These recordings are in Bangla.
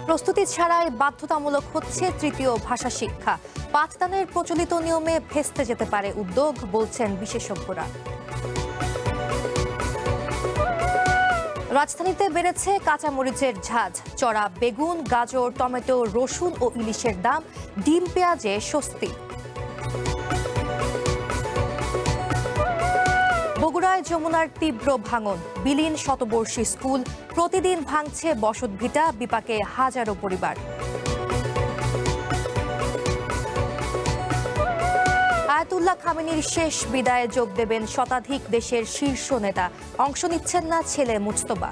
প্রস্তুতি ছাড়াই বাধ্যতামূলক হচ্ছে তৃতীয় ভাষা শিক্ষা। পাঠদানের প্রচলিত নিয়মে ভেস্তে যেতে পারে উদ্যোগ, বলছেন বিশেষজ্ঞরা। রাজধানীতে বেড়েছে কাঁচামরিচের ঝাঁজ, চড়া বেগুন, গাজর, টমেটো, রসুন ও ইলিশের দাম, ডিম পেঁয়াজে স্বস্তি। বগুড়ায় যমুনার তীব্র ভাঙন, বিলীন শতবর্ষী স্কুল, প্রতিদিন ভাঙছে বসতভিটা, বিপাকে হাজারো পরিবার। আয়াতুল্লাহ খামেনির শেষ বিদায়ে যোগ দেবেন শতাধিক দেশের শীর্ষ নেতা, অংশ নিচ্ছেন না ছেলে মুজতবা।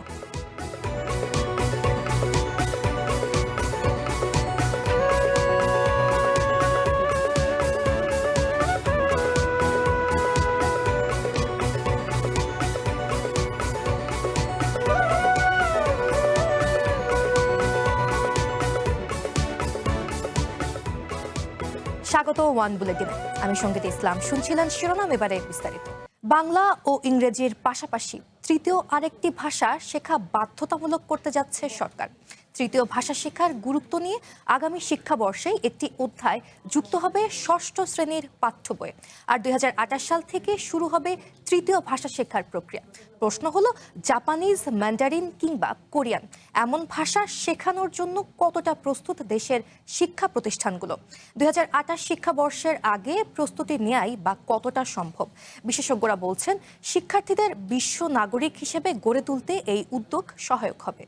স্বাগত ওয়ান বুলেটিনে, আমি সঙ্গীতা ইসলাম। শুনছিলেন শিরোনাম, এবারে বিস্তারিত। বাংলা ও ইংরেজির পাশাপাশি তৃতীয় আরেকটি ভাষা শেখা বাধ্যতামূলক করতে যাচ্ছে সরকার। তৃতীয় ভাষা শেখার গুরুত্ব নিয়ে আগামী শিক্ষাবর্ষেই একটি অধ্যায় যুক্ত হবে ষষ্ঠ শ্রেণীর পাঠ্য বইয়ে। আর 2028 সাল থেকে শুরু হবে তৃতীয় ভাষা শেখার প্রক্রিয়া। প্রশ্ন হলো, জাপানিজ, ম্যান্ডারিন কিংবা কোরিয়ান এমন ভাষা শেখানোর জন্য কতটা প্রস্তুত দেশের শিক্ষা প্রতিষ্ঠানগুলো? 2028 শিক্ষাবর্ষের আগে প্রস্তুতি নেয়াই বা কতটা সম্ভব? বিশেষজ্ঞরা বলছেন, শিক্ষার্থীদের বিশ্ব নাগরিক হিসেবে গড়ে তুলতে এই উদ্যোগ সহায়ক হবে।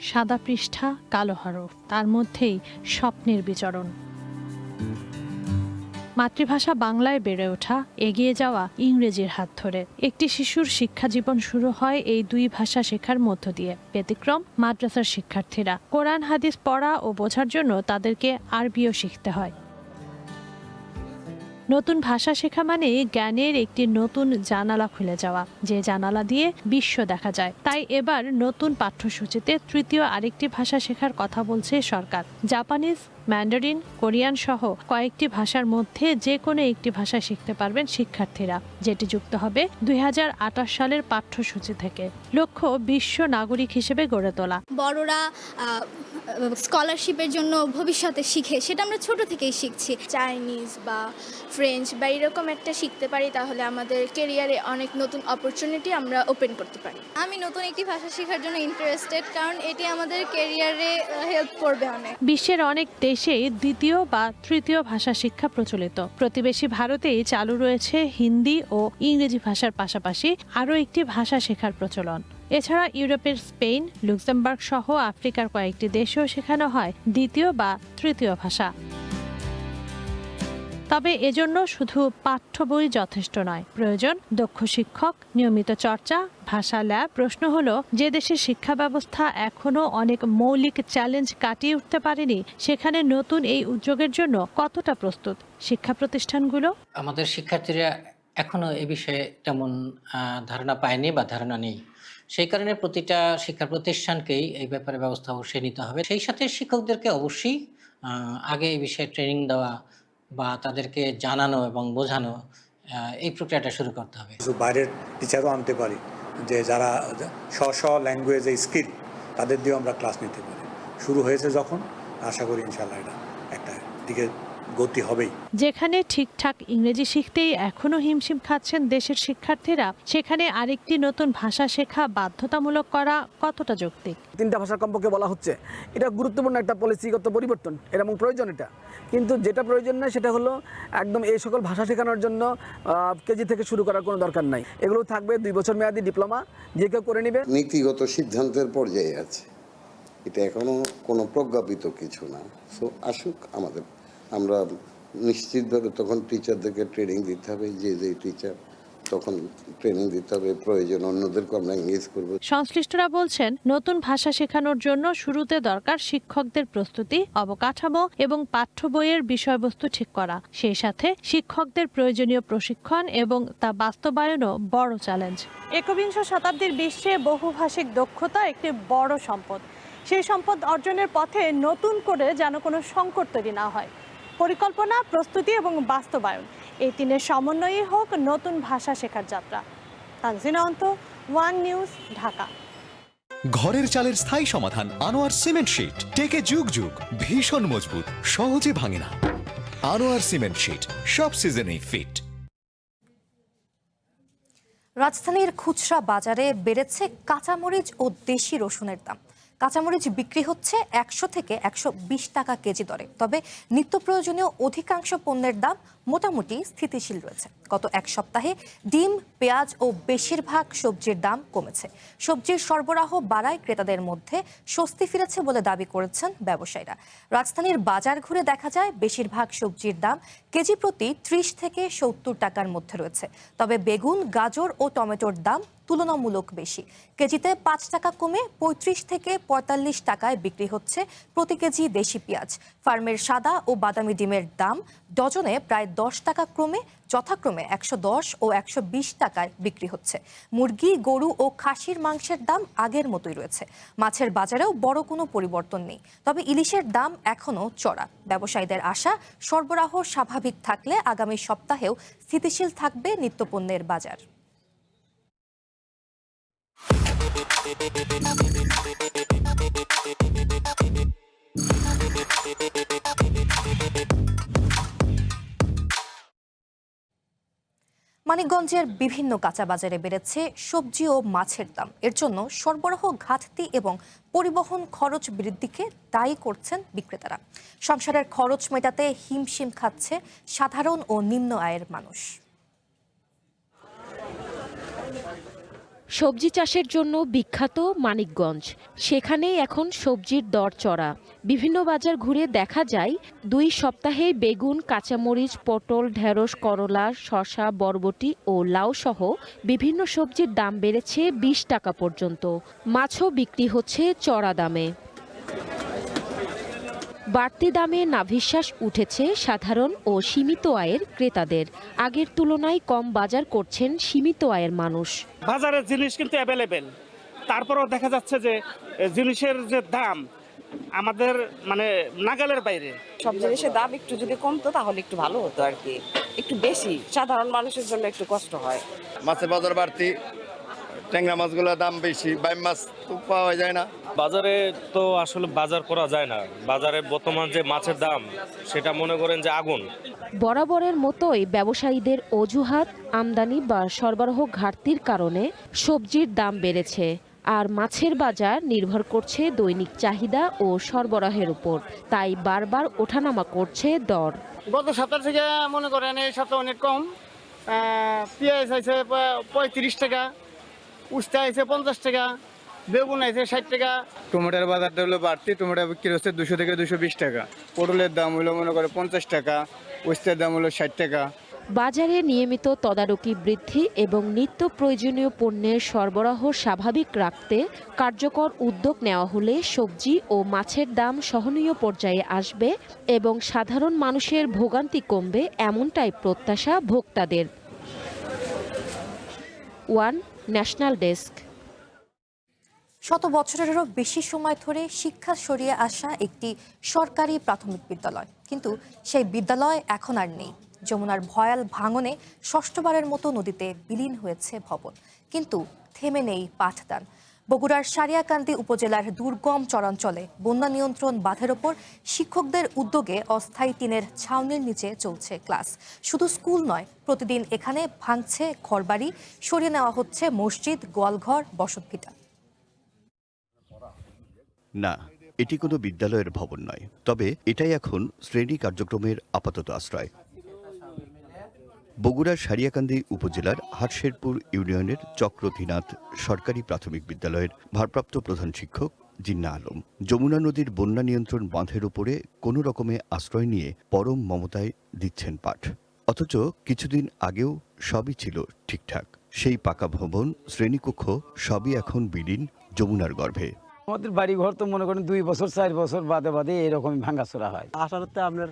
সাদা পৃষ্ঠা, কালো হরফ, তার মধ্যেই স্বপ্নের বিচরণ। মাতৃভাষা বাংলায় বেড়ে ওঠা, এগিয়ে যাওয়া ইংরেজির হাত ধরে। একটি শিশুর শিক্ষা জীবন শুরু হয় এই দুই ভাষা শেখার মধ্য দিয়ে। ব্যতিক্রম মাদ্রাসার শিক্ষার্থীরা। কোরআন হাদিস পড়া ও বোঝার জন্য তাদেরকে আরবিও শিখতে হয়। নতুন ভাষা শেখা মানে জ্ঞানের একটি নতুন জানালা খুলে যাওয়া, যে জানালা দিয়ে বিশ্ব দেখা যায়। তাই এবার নতুন পাঠ্যসূচিতে তৃতীয় আরেকটি ভাষা শেখার কথা বলছে সরকার। জাপানিজ, ম্যান্ডারিন, কোরিয়ান সহ কয়েকটি ভাষার মধ্যে যে কোনো একটি ভাষা শিখতে পারবেন শিক্ষার্থীরা, যেটি যুক্ত হবে 2028 সালের পাঠ্যসূচি থেকে। লক্ষ্য বিশ্ব নাগরিক হিসেবে গড়ে তোলা। বড়রা স্কলারশিপের জন্য ভবিষ্যতে শিখে, সেটা আমরা ছোট থেকেই শিখছি। চাইনিজ বা ফ্রেঞ্চ বা এরকম একটা শিখতে পারি, তাহলে আমাদের কেরিয়ারে অনেক নতুন অপরচুনিটি আমরা ওপেন করতে পারি। আমি নতুন একটি ভাষা শেখার জন্য ইন্টারেস্টেড, কারণ এটি আমাদের কেরিয়ারে হেল্প করবে অনেক। বিশ্বের অনেক দেশেই দ্বিতীয় বা তৃতীয় ভাষা শিক্ষা প্রচলিত। প্রতিবেশী ভারতেই চালু রয়েছে হিন্দি ও ইংরেজি ভাষার পাশাপাশি আরও একটি ভাষা শেখার প্রচলন। এছাড়া ইউরোপের স্পেন, লুক্সেমবার্গ সহ আফ্রিকার কয়েকটি দেশেও শেখানো হয় দ্বিতীয় বা তৃতীয় ভাষা। তবে এজন্য শুধু পাঠ্য বই যথেষ্ট নয়, প্রয়োজন দক্ষ শিক্ষক, নিয়মিত চর্চা, ভাষা ল্যাব। প্রশ্ন হলো, যে দেশের শিক্ষা ব্যবস্থা এখনো অনেক মৌলিক চ্যালেঞ্জ কাটিয়ে উঠতে পারেনি, সেখানে নতুন এই উদ্যোগের জন্য কতটা প্রস্তুত শিক্ষা প্রতিষ্ঠানগুলো? আমাদের শিক্ষার্থীরা এখনো এ বিষয়ে তেমন ধারণা পায়নি বা ধারণা নেই। সেই কারণে প্রতিটা শিক্ষা প্রতিষ্ঠানকেই এই ব্যাপারে ব্যবস্থা অবশ্যই নিতে হবে। সেই সাথে শিক্ষকদেরকে অবশ্যই আগে এই বিষয়ে ট্রেনিং দেওয়া বা তাদেরকে জানানো এবং বোঝানো, এই প্রক্রিয়াটা শুরু করতে হবে। বাইরের টিচারও আনতে পারি, যে যারা স্ব ল্যাঙ্গুয়েজে স্কিল, তাদের দিয়েও আমরা ক্লাস নিতে পারি। শুরু হয়েছে যখন, আশা করি ইনশাআল্লাহ এটা একটা দিকে গতি হবেই। যেখানে ঠিকঠাক ইংরেজি শিখতেই এখনো হিমশিম খাচ্ছেন দেশের শিক্ষার্থীরা, সেখানে আরেকটি নতুন ভাষা শেখা বাধ্যতামূলক করা কতটা যৌক্তিক? তিনটা ভাষার কমপক্ষে বলা হচ্ছে, এটা গুরুত্বপূর্ণ একটা পলিসিগত পরিবর্তন এবং প্রয়োজন এটা। কিন্তু যেটা প্রয়োজন নয় সেটা হলো একদম এই সকল ভাষা শেখানোর জন্য কেজি থেকে শুরু করার কোনো দরকার নাই। এগুলো থাকবে 2 বছর মেয়াদী ডিপ্লোমা, যে কেউ করে নেবে। নীতিগত সিদ্ধান্তের পর্যায়ে আছে, এটা এখনো কোনো প্রজ্ঞাপিত কিছু না। সো আসুক, আমরা নিশ্চিতভাবে তখন টিচারদেরকে ট্রেনিং দিতে হবে, যে টিচার তখন ট্রেনিং দিতে হবে, প্রয়োজন অন্যদেরকে আমরা এনগেজ করব। সংশ্লিষ্টরা বলছেন, নতুন ভাষা শেখানোর জন্য শুরুতে দরকার শিক্ষকদের প্রস্তুতি, অবকাঠামো এবং পাঠ্য বইয়ের বিষয়বস্তু ঠিক করা। সেই সাথে শিক্ষকদের প্রয়োজনীয় প্রশিক্ষণ এবং তা বাস্তবায়নও বড় চ্যালেঞ্জ। একবিংশ শতাব্দীর বিশ্বে বহুভাষিক দক্ষতা একটি বড় সম্পদ। সেই সম্পদ অর্জনের পথে নতুন করে যেন কোনো সংকট তৈরি না হয়। পরিকল্পনা, প্রস্তুতি এবং বাস্তবায়ন, এই তিনের সমন্বয়ই হোক নতুন ভাষা শেখার যাত্রা। তানজিনা অন্ত, ওয়ান নিউজ, ঢাকা। ঘরের চালের স্থায়ী সমাধান আনোয়ার সিমেন্ট শীট, টেকে যুগ যুগ, ভীষণ মজবুত, সহজে ভাঙে না। আনোয়ার সিমেন্ট শীট সব সিজনেই ফিট। রাজধানীর খুচরা বাজারে বেড়েছে কাঁচামরিচ ও দেশি রসুনের দাম। কাঁচামরিচ বিক্রি হচ্ছে 100 থেকে 120 টাকা কেজি দরে, তবে নিত্য প্রয়োজনীয় অধিকাংশ পণ্যের দাম মোটামুটি স্থিতিশীল রয়েছে। গত এক সপ্তাহে ডিম, পেঁয়াজ ও বেশিরভাগ সবজির দাম কমেছে। সবজির সরবরাহ বাড়ায় ক্রেতাদের মধ্যে স্বস্তি ফিরেছে বলে দাবি করেছেন ব্যবসায়ীরা। রাজধানীর বাজার ঘুরে দেখা যায় বেশিরভাগ সবজির দাম কেজি প্রতি 30 থেকে 70 টাকার মধ্যে রয়েছে, তবে বেগুন, গাজর ও টমেটোর দাম তুলনামূলক বেশি। কেজিতে 5 টাকা কমে 35 থেকে 45 টাকায় বিক্রি হচ্ছে প্রতি কেজি দেশি পেঁয়াজ। ফার্মের সাদা ও বাদামি ডিমের দাম ডজনে প্রায় 10 টাকা কমে যথাক্রমে 110 ও 120 টাকায় বিক্রি হচ্ছে। মুরগি, গরু ও খাসির মাংসের দাম আগের মতোই রয়েছে। মাছের বাজারেও বড় কোনো পরিবর্তন নেই, তবে ইলিশের দাম এখনও চড়া। ব্যবসায়ীদের আশা, সরবরাহ স্বাভাবিক থাকলে আগামী সপ্তাহেও স্থিতিশীল থাকবে নিত্যপণ্যের বাজার। মানিকগঞ্জের বিভিন্ন কাঁচা বাজারে বেড়েছে সবজি ও মাছের দাম। এর জন্য সরবরাহ ঘাটতি এবং পরিবহন খরচ বৃদ্ধিকে দায়ী করছেন বিক্রেতারা। সংসারের খরচ মেটাতে হিমশিম খাচ্ছে সাধারণ ও নিম্ন আয়ের মানুষ। সবজি চাষের জন্য বিখ্যাত মানিকগঞ্জ, সেখানেই এখন সবজির দর চড়া। বিভিন্ন বাজার ঘুরে দেখা যায় 2 সপ্তাহে বেগুন, কাঁচামরিচ, পটল, ঢেঁড়স, করলা, শসা, বরবটি ও লাউ সহ বিভিন্ন সবজির দাম বেড়েছে 20 টাকা পর্যন্ত। মাছও বিক্রি হচ্ছে চড়া দামে। বাড়তি দামে নাভিশ্বাস উঠেছে সাধারণ ও সীমিত আয়ের ক্রেতাদের। আগের তুলনায় কম বাজার করছেন সীমিত আয়ের মানুষ। বাজারের জিনিস কিন্তু অ্যাভেলেবেল, তারপরেও দেখা যাচ্ছে যে জিনিসের যে দাম আমাদের নাগালের বাইরে। সব জিনিসের দাম একটু যদি কমতো তাহলে একটু ভালো হতো আর কি। একটু বেশি সাধারণ মানুষের জন্য একটু কষ্ট হয়। মাছের বাজার বাড়তি, ট্যাংরা মাছগুলোর দাম বেশি, বাইম মাছ তো পাওয়া যায় না। বাজারে তো আসলে বাজার করা যায় না। বাজারে বর্তমান যে মাছের দাম সেটা মনে করেন যে আগুন। বরাবরের মতোই ব্যবসায়ীদের অজুহাত, আমদানি বা সরবরাহ ঘাটতির কারণে সবজির দাম বেড়েছে। আর মাছের বাজার নির্ভর করছে দৈনিক চাহিদা ও সরবরাহের উপর, তাই বারবার ওঠানামা করছে দর। গত সপ্তাহ থেকে মনে করেন এই সপ্তাহে অনেক কম। পেঁয়াজ আছে 35 টাকা, উস্তা আছে 50 টাকা, বেগুন আছে 60 টাকা। টমেটোর বাজারটা হলো বাড়তি, টমেটো বিক্রি হচ্ছে 200 থেকে 220 টাকা। পটলের দাম হলো মনে করে 50 টাকা, উস্তার দাম হলো 60 টাকা। বাজারে নিয়মিত তদারকি বৃদ্ধি এবং নিত্য প্রয়োজনীয় পণ্যের সরবরাহ স্বাভাবিক রাখতে কার্যকর উদ্যোগ নেওয়া হলে সবজি ও মাছের দাম সহনীয় পর্যায়ে আসবে এবং সাধারণ মানুষের ভোগান্তি কমবে, এমনটাই প্রত্যাশা ভোক্তাদের। One national desk. শত বছরেরও বেশি সময় ধরে শিক্ষা সরিয়ে আসা একটি সরকারি প্রাথমিক বিদ্যালয়, কিন্তু সেই বিদ্যালয় এখন আর নেই। যমুনার ভয়াল ভাঙনে ষষ্ঠবারের মতো নদীতে বিলীন হয়েছে ভবন, কিন্তু থেমে নেই পাঠদান। বগুড়ার সারিয়াকান্দি উপজেলার দুর্গম চরাঞ্চলে বন্যা নিয়ন্ত্রণ বাঁধের ওপর শিক্ষকদের উদ্যোগে অস্থায়ী টিনের ছাউনির নিচে চলছে ক্লাস। শুধু স্কুল নয়, প্রতিদিন এখানে ভাঙছে ঘরবাড়ি, সরিয়ে নেওয়া হচ্ছে মসজিদ, গোয়ালঘর, বসতভিটা। না, এটি কোনো বিদ্যালয়ের ভবন নয়, তবে এটাই এখন শ্রেণী কার্যক্রমের আপাতত আশ্রয়। বগুড়ার সারিয়াকান্দি উপজেলার হাটশেরপুর ইউনিয়নের চক্রধীনাথ সরকারি প্রাথমিক বিদ্যালয়ের ভারপ্রাপ্ত প্রধান শিক্ষক জিন্না আলম যমুনা নদীর বন্যা নিয়ন্ত্রণ বাঁধের উপরে কোনো রকমে আশ্রয় নিয়ে পরম মমতায় দিচ্ছেন পাঠ। অথচ কিছুদিন আগেও সবই ছিল ঠিকঠাক। সেই পাকা ভবন, শ্রেণীকক্ষ সবই এখন বিলীন যমুনার গর্ভে। আমাদের বাড়ি ঘর তো মনে করেন 2 বছর 4 বছর বাদে বাদে এরকম ভাঙাচোরা হয়। আসারতে আপনার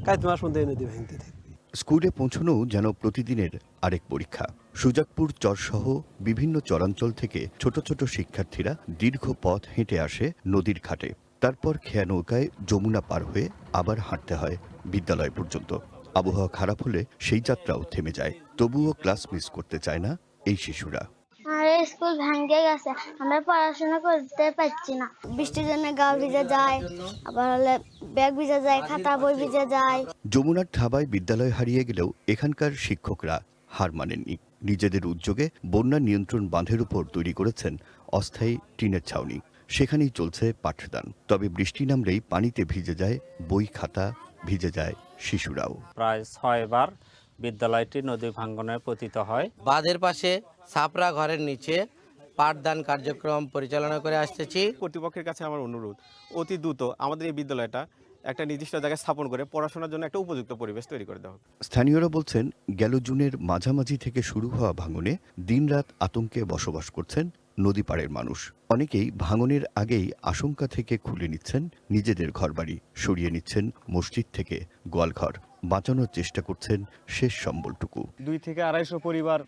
কাজ মাস মধ্যে নদী ভাঙতে থাকে। স্কুলে পৌঁছানো যেন প্রতিদিনের আরেক পরীক্ষা। সুজাকপুর চরসহ বিভিন্ন চরাঞ্চল থেকে ছোট ছোট শিক্ষার্থীরা দীর্ঘ পথ হেঁটে আসে নদীর ঘাটে, তারপর খেয়া নৌকায় যমুনা পার হয়ে আবার হাঁটতে হয় বিদ্যালয় পর্যন্ত। আবহাওয়া খারাপ হলে সেই যাত্রাও থেমে যায়, তবুও ক্লাস মিস করতে চায় না এই শিশুরা। আরে স্কুল ভেঙে গেছে, আমরা পড়াশোনা করতে পারছি না। বৃষ্টির জন্য গা ভিজে যায়, আবার হলে ব্যাগ ভিজে যায়, খাতা বই ভিজে যায়। যমুনার থাবায় বিদ্যালয় হারিয়ে গেলেও এখানকার শিক্ষকরা হার মানেননি। নিজেদের উদ্যোগে বন্যা নিয়ন্ত্রণ বাঁধের উপর তৈরি করেছেন অস্থায়ী টিনের ছাউনি। সেখানেই চলছে পাঠদান। তবে বৃষ্টি নামলেই পানিতে ভিজে যায় বই খাতা, ভিজে যায় শিশুরাও। প্রায় 6 বার বিদ্যালয়টি নদী ভাঙ্গনে পতিত হয়। বাঁধের পাশে ছাপরা ঘরের নিচে পাঠদান কার্যক্রম পরিচালনা করে আসতেছি। কর্তৃপক্ষের কাছে আমার অনুরোধ, অতি দ্রুত আমাদের এই বিদ্যালয়টা একটা নির্দিষ্ট জায়গায় স্থাপন করে পড়াশোনার জন্য একটা উপযুক্ত পরিবেশ তৈরি করে দেওয়া হবে। স্থানীয়রা বলছেন, গেল জুনের মাঝামাঝি থেকে শুরু হওয়া ভাঙনে দিনরাত আতঙ্কে বসবাস করছেন নদী পাড়ের মানুষ। অনেকেই ভাঙনের আগেই আশঙ্কা থেকে খুলে নিচ্ছেন নিজেদের ঘরবাড়ি, সরিয়ে নিচ্ছেন মসজিদ থেকে গোয়ালঘর, বাঁচানোর চেষ্টা করছেন শেষ সম্বলটুকু। 2 থেকে 250 পরিবার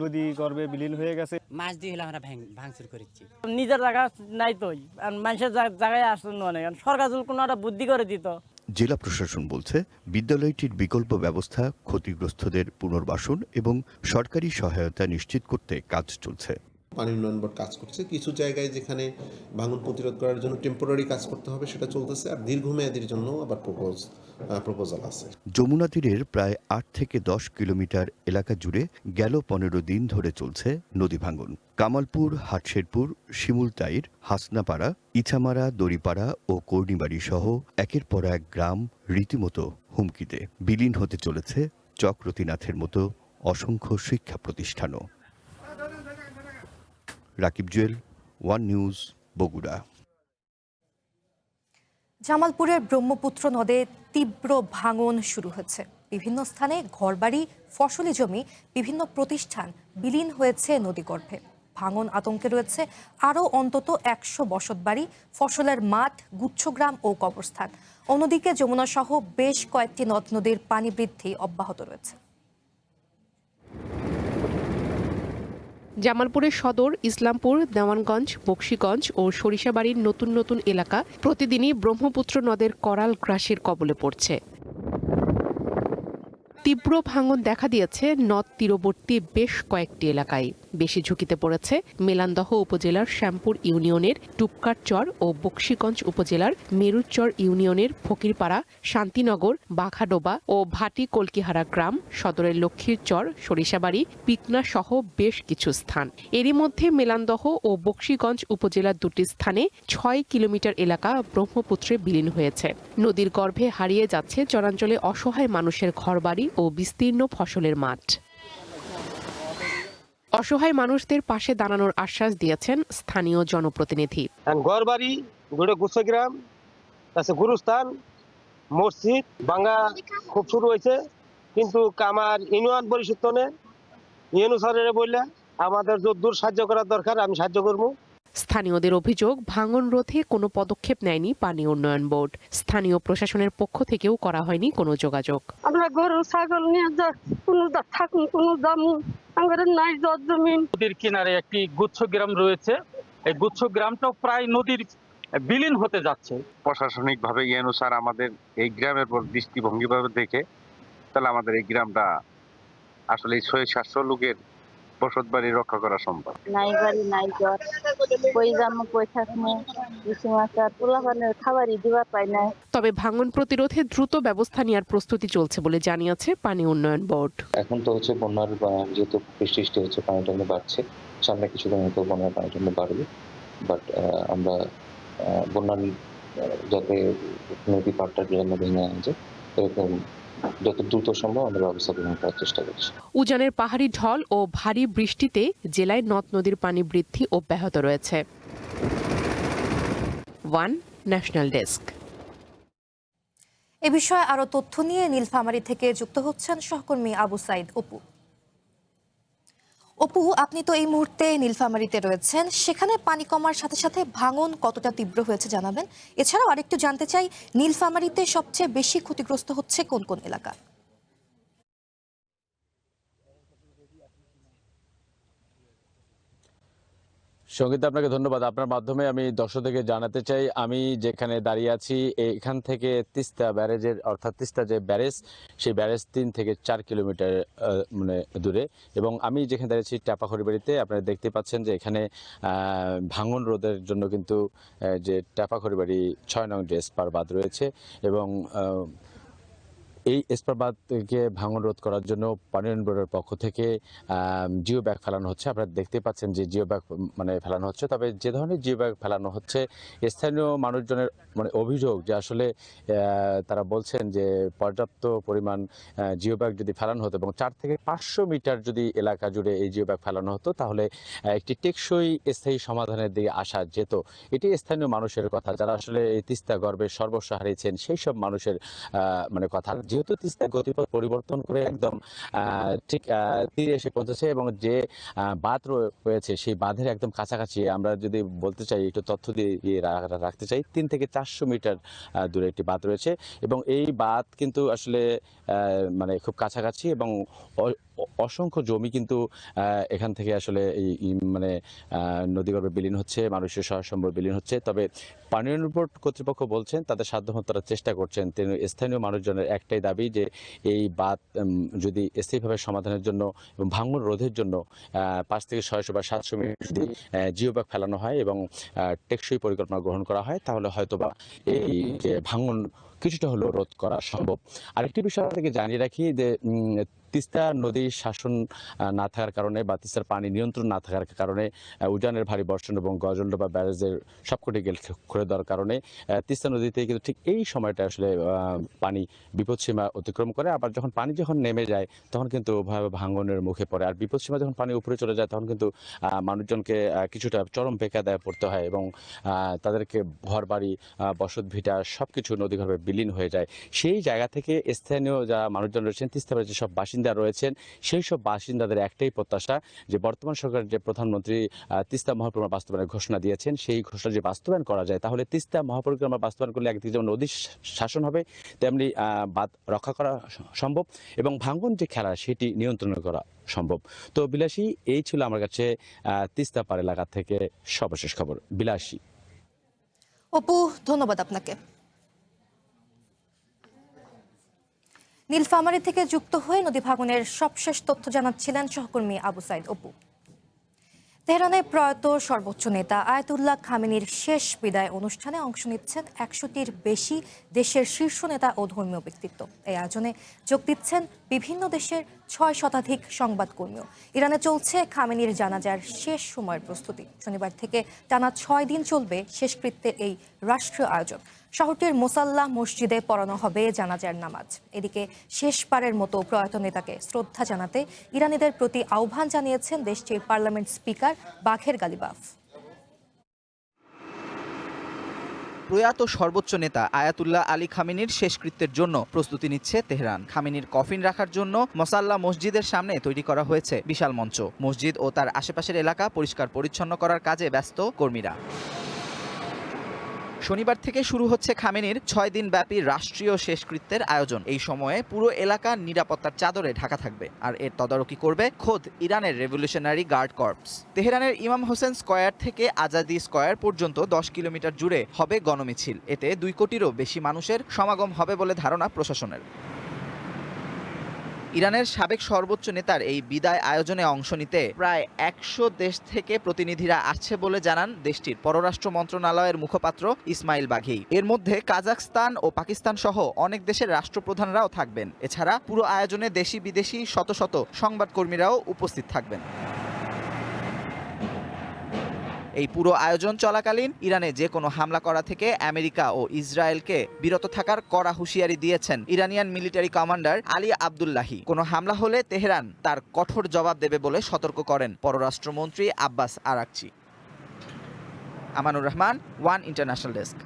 নদী গর্ভে বিলীন হয়ে গেছে। মাছ দিয়ে হলে আমরা ভাঙচুর করেছি। নিজের জায়গা নাই তো, মানুষের জায়গায় আসছেন অনেক, সরকার যদি কোনো একটা বুদ্ধি করে দিত। জেলা প্রশাসন বলছে, বিদ্যালয়টির বিকল্প ব্যবস্থা, ক্ষতিগ্রস্তদের পুনর্বাসন এবং সরকারি সহায়তা নিশ্চিত করতে কাজ চলছে। পানি উন্নয়ন বোর্ড কাজ করছে, কিছু জায়গায় যেখানে ভাঙন প্রতিরোধ করার জন্য টেম্পোরারি কাজ করতে হবে সেটা চলতেছে, আর দীর্ঘমেয়াদীর জন্য আবার প্রপোজাল আছে। যমুনা তীরের প্রায় 8 থেকে 10 কিলোমিটার এলাকা জুড়ে গেল 15 দিন ধরে চলছে নদী ভাঙন। কামালপুর, হাটশেরপুর, শিমুলতাইর, হাসনাপাড়া, ইছামারা, দড়িপাড়া ও কর্ণিবাড়ি সহ একের পর এক গ্রাম রীতিমতো হুমকিতে। বিলীন হতে চলেছে চক্রতীনাথের মতো অসংখ্য শিক্ষা প্রতিষ্ঠানও। Rakib Jewel, one news, Bogura. জামালপুরের ব্রহ্মপুত্র নদে তীব্র ভাঙন শুরু হয়েছে। বিভিন্ন স্থানে ঘরবাড়ি, ফসলি জমি, বিভিন্ন প্রতিষ্ঠান বিলীন হয়েছে নদীগর্ভে। ভাঙন আতঙ্কে রয়েছে আরও অন্তত 100 বসতবাড়ি, ফসলের মাঠ, গুচ্ছগ্রাম ও কবরস্থান। অন্যদিকে যমুনা সহ বেশ কয়েকটি নদ নদীর পানি বৃদ্ধি অব্যাহত রয়েছে। জামালপুরের সদর, ইসলামপুর, দেওয়ানগঞ্জ, বকশীগঞ্জ ও সরিষাবাড়ির নতুন নতুন এলাকা প্রতিদিনই ব্রহ্মপুত্র নদের করাল গ্রাসের কবলে পড়ছে। তীব্র ভাঙন দেখা দিয়েছে নদ তীরবর্তী বেশ কয়েকটি এলাকায়। বেশি ঝুঁকিতে পড়েছে মেলান্দহ উপজেলার শ্যামপুর ইউনিয়নের টুপকারচর ও বকশীগঞ্জ উপজেলার মেরুচর ইউনিয়নের ফকিরপাড়া, শান্তিনগর, বাঘাডোবা ও ভাটি কলকিহারা গ্রাম, সদরের লক্ষ্মীরচর, সরিষাবাড়ি, পিকনা সহ বেশ কিছু স্থান। এরই মধ্যে মেলান্দহ ও বকশীগঞ্জ উপজেলার 2টি স্থানে 6 কিলোমিটার এলাকা ব্রহ্মপুত্রে বিলীন হয়েছে। নদীর গর্ভে হারিয়ে যাচ্ছে চরাঞ্চলে অসহায় মানুষের ঘরবাড়ি ও বিস্তীর্ণ ফসলের মাঠ। অসহায় মানুষদের পাশে দাঁড়ানোর আশ্বাস দিয়েছেন স্থানীয় জনপ্রতিনিধি। ঘরবাড়ি, গুচ্ছগ্রাম, গুরুস্থান, মসজিদ ভাঙা খুব শুরু হয়েছে, কিন্তু আমার ইউনিয়ন পরিষদ ইউনুসারের বললে আমাদের যতদূর সাহায্য করার দরকার আমি সাহায্য করবো। স্থানীয়দের অভিযোগ, ভাঙন রোধে কোনো পদক্ষেপ নেয়নি পানি উন্নয়ন বোর্ড। স্থানীয় প্রশাসনের পক্ষ থেকেও করা হয়নি কোনো যোগাযোগ। আমরা গরু ছাগল নিয়ে কোনো থাকুন, কোনো জমি আমাদের নাই, জমিন। নদীর কিনারে একটি গুচ্ছগ্রাম রয়েছে, এই গুচ্ছগ্রামটাও প্রায় নদীর বিলীন হতে যাচ্ছে। প্রশাসনিক ভাবে অনুসার আমাদের এই গ্রামের পর দৃষ্টিভঙ্গি ভাবে দেখে তাহলে আমাদের এই গ্রামটা আসলে 600-700 লোকের বসত বাড়ি রক্ষা করা সম্ভব। নাই বাড়ি, নাই ঘর, কই যাবো, কই থাকবো, পোলাপানের খাবারই দিবা পাই না। তবে ভাঙন প্রতিরোধে দ্রুত ব্যবস্থা নেওয়ার প্রস্তুতি চলছে বলে জানিয়েছে পানি উন্নয়ন বোর্ড। এখন তো হচ্ছে বন্যার যেহেতু বৃষ্টি হচ্ছে, পানিটা বাড়ছে, সামনে কিছুদিন মতো বন্যার পানিটা বাড়বে। বাট আমরা বন্যার যাতে নদী পাড়টা জন্য ভেঙে আনছে এরকম যত দ্রুত সম্ভব আমরা ব্যবস্থা গ্রহণ করার চেষ্টা করছি। উজানের পাহাড়ি ঢল ও ভারী বৃষ্টিতে জেলায় নদ নদীর পানি বৃদ্ধি অব্যাহত রয়েছে। One national desk. এ বিষয়ে আরো তথ্য নিয়ে নীলফামারী থেকে যুক্ত হচ্ছেন সহকর্মী আবু সাইদ অপু। অপু, আপনি তো এই মুহূর্তে নীলফামারীতে রয়েছেন, সেখানে পানি কমার সাথে সাথে ভাঙন কতটা তীব্র হয়েছে জানাবেন। এছাড়াও আরেকটু জানতে চাই, নীলফামারীতে সবচেয়ে বেশি ক্ষতিগ্রস্ত হচ্ছে কোন কোন এলাকা? সঙ্গীত, আপনাকে ধন্যবাদ। আপনার মাধ্যমে আমি দর্শকদেরকে জানাতে চাই, আমি যেখানে দাঁড়িয়ে আছি এখান থেকে তিস্তা ব্যারেজের, অর্থাৎ তিস্তা যে ব্যারেজ, সেই ব্যারেজ 3 থেকে 4 কিলোমিটার মানে দূরে, এবং আমি যেখানে দাঁড়িয়েছি টাপাখড়িবাড়িতে। আপনারা দেখতে পাচ্ছেন যে এখানে ভাঙন রোধের জন্য কিন্তু যে টাপাখড়িবাড়ি 6 নং যে স্পার বাঁধ রয়েছে, এবং এই স্পার বাঁধকে ভাঙন রোধ করার জন্য পানি উন্নয়ন বোর্ডের পক্ষ থেকে জিও ব্যাগ ফেলানো হচ্ছে। আপনারা দেখতে পাচ্ছেন যে জিও ব্যাগ মানে ফেলানো হচ্ছে। তবে যে ধরনের জিও ব্যাগ ফেলানো হচ্ছে, স্থানীয় মানুষজনের মানে অভিযোগ যে আসলে তারা বলছেন যে পর্যাপ্ত পরিমাণ জিও ব্যাগ যদি ফেলানো হতো এবং 4 থেকে 500 মিটার যদি এলাকা জুড়ে এই জিও ব্যাগ ফেলানো হতো, তাহলে একটি টেকসই স্থায়ী সমাধানের দিকে আসা যেত। এটি স্থানীয় মানুষের কথা, যারা আসলে এই তিস্তা গর্ভের সর্বস্ব হারিয়েছেন সেই সব মানুষের মানে কথা। যেহেতু তিস্তা গতিপথ পরিবর্তন করে একদম ঠিক তীরে এসে পৌঁছেছে, এবং যে বাঁধ রয়েছে সেই বাঁধের একদম কাছাকাছি, আমরা যদি বলতে চাই, একটু তথ্য দিয়ে রাখতে চাই, 3 থেকে 400 মিটার দূরে একটি বাঁধ রয়েছে, এবং এই বাঁধ কিন্তু আসলে মানে খুব কাছাকাছি, এবং অসংখ্য জমি কিন্তু এখান থেকে আসলে এই মানে নদীগর্ভে বিলীন হচ্ছে, মানুষের সহায় সম্পদ বিলীন হচ্ছে। তবে পানি উন্নয়ন বোর্ড কর্তৃপক্ষ বলছেন তাদের সাধ্যমতো তারা চেষ্টা করছেন। স্থানীয় মানুষজনের একটাই দাবি যে এই বাঁধ যদি স্থায়ীভাবে সমাধানের জন্য এবং ভাঙন রোধের জন্য 5 থেকে 600 বা 700 মিটার যদি জিও ব্যাগ ফেলানো হয় এবং টেকসই পরিকল্পনা গ্রহণ করা হয়, তাহলে হয়তোবা এই যে ভাঙন কিছুটা হলেও রোধ করা সম্ভব। আরেকটি বিষয় থেকে জানিয়ে রাখি যে তিস্তা নদীর শাসন না থাকার কারণে বা তিস্তার পানি নিয়ন্ত্রণ না থাকার কারণে উজানের ভারী বর্ষণ এবং গজলডোবা ব্যারেজের সবকটি গেট খুলে দেওয়ার কারণে তিস্তা নদীতে কিন্তু ঠিক এই সময়টা আসলে পানি বিপদসীমা অতিক্রম করে। আবার যখন নেমে যায় তখন কিন্তু ভয়াবহ ভাঙনের মুখে পড়ে। আর বিপদসীমা যখন পানি উপরে চলে যায় তখন কিন্তু মানুষজনকে কিছুটা চরম বেকায়দায় পড়তে হয়, এবং তাদেরকে ঘর বাড়ি বসত ভিটা সব কিছু নদীগর্ভে বিলীন হয়ে যায়। সেই জায়গা থেকে স্থানীয় যারা মানুষজন রয়েছেন, তিস্তা ব্যারেজের যেসব বাসিন্দা রয়েছেন, সেই সব বাসিন্দাদের একটাই প্রত্যাশা যে বর্তমান সরকারের যে প্রধানমন্ত্রী তিস্তা মহাপরিকল্পনা বাস্তবায়নের ঘোষণা দিয়েছেন, সেই ঘোষণা যে বাস্তবায়ন করা যায়, তাহলে তিস্তা মহাপরিকল্পনা বাস্তবায়ন করলে একদিকে যেমন নদীর শাসন হবে, তেমনি বাঁধ রক্ষা করা সম্ভব, এবং ভাঙন যে খেলা সেটি নিয়ন্ত্রণ করা সম্ভব। তো বিলাসী, এই ছিল আমার কাছে তিস্তা পার এলাকা থেকে সর্বশেষ খবর। বিলাসী। অপু, ধন্যবাদ আপনাকে। নীলফামারী থেকে যুক্ত হয়ে নদী ভাঙনের সবশেষ তথ্য জানাচ্ছিলেন সহকর্মী আবু সাইদ অপু। তেহরানে প্রয়াত সর্বোচ্চ নেতা আয়াতুল্লাহ খামেনির শেষ বিদায় অনুষ্ঠানে অংশ নিচ্ছেন 100টির বেশি দেশের শীর্ষ নেতা ও ধর্মীয় ব্যক্তিত্ব। এই আয়োজনে যোগ দিচ্ছেন বিভিন্ন দেশের 6 শতাধিক সংবাদকর্মীও। ইরানে চলছে খামেনির জানাজার শেষ সময়ের প্রস্তুতি। শনিবার থেকে টানা 6 দিন চলবে শেষকৃত্যের এই রাষ্ট্রীয় আয়োজন। শহরটির মোসাল্লাহ মসজিদে পড়ানো হবে জানাজার নামাজ। এদিকে শেষবারের মতো প্রয়াত নেতাকে শ্রদ্ধা জানাতে ইরানিদের প্রতি আহ্বান জানিয়েছেন দেশটির পার্লামেন্ট স্পিকার বাঘের গালিবাফ। প্রয়াত সর্বোচ্চ নেতা আয়াতুল্লাহ আলী খামেনির শেষকৃত্যের জন্য প্রস্তুতি নিচ্ছে তেহরান। খামেনির কফিন রাখার জন্য মোসাল্লাহ মসজিদের সামনে তৈরি করা হয়েছে বিশাল মঞ্চ। মসজিদ ও তার আশেপাশের এলাকা পরিষ্কার পরিচ্ছন্ন করার কাজে ব্যস্ত কর্মীরা। শনিবার থেকে শুরু হচ্ছে খামেনির 6 দিন ব্যাপী রাষ্ট্রীয় শেষকৃত্যের আয়োজন। এই সময়ে পুরো এলাকা নিরাপত্তার চাদরে ঢাকা থাকবে, আর এর তদারকি করবে খোদ ইরানের রেভলিউশনারি গার্ড কর্পস। তেহরানের ইমাম হোসেন স্কয়ার থেকে আজাদি স্কয়ার পর্যন্ত 10 কিলোমিটার জুড়ে হবে গণমিছিল। এতে 2 কোটিরও বেশি মানুষের সমাগম হবে বলে ধারণা প্রশাসনের। ইরানের সাবেক সর্বোচ্চ নেতার এই বিদায় আয়োজনে অংশ নিতে প্রায় 100 দেশ থেকে প্রতিনিধিরা আসছে বলে জানান দেশটির পররাষ্ট্র মন্ত্রণালয়ের মুখপাত্র ইসমাইল বাঘি। এর মধ্যে কাজাখস্তান ও পাকিস্তান সহ অনেক দেশের রাষ্ট্রপ্রধানরাও থাকবেন। এছাড়া পুরো আয়োজনে দেশি বিদেশি শত শত সংবাদকর্মীরাও উপস্থিত থাকবেন। এই পুরো আয়োজন চলাকালীন ইরানে যে কোনো হামলা করা থেকে আমেরিকা ও ইসরায়েলকে বিরত থাকার কড়া হুঁশিয়ারি দিয়েছেন Iranian military commander Ali Abdullahi. কোনো হামলা হলে তেহরান তার কঠোর জবাব দেবে বলে সতর্ক করেন পররাষ্ট্রমন্ত্রী Abbas Araghchi. Amanur Rahman, one international desk.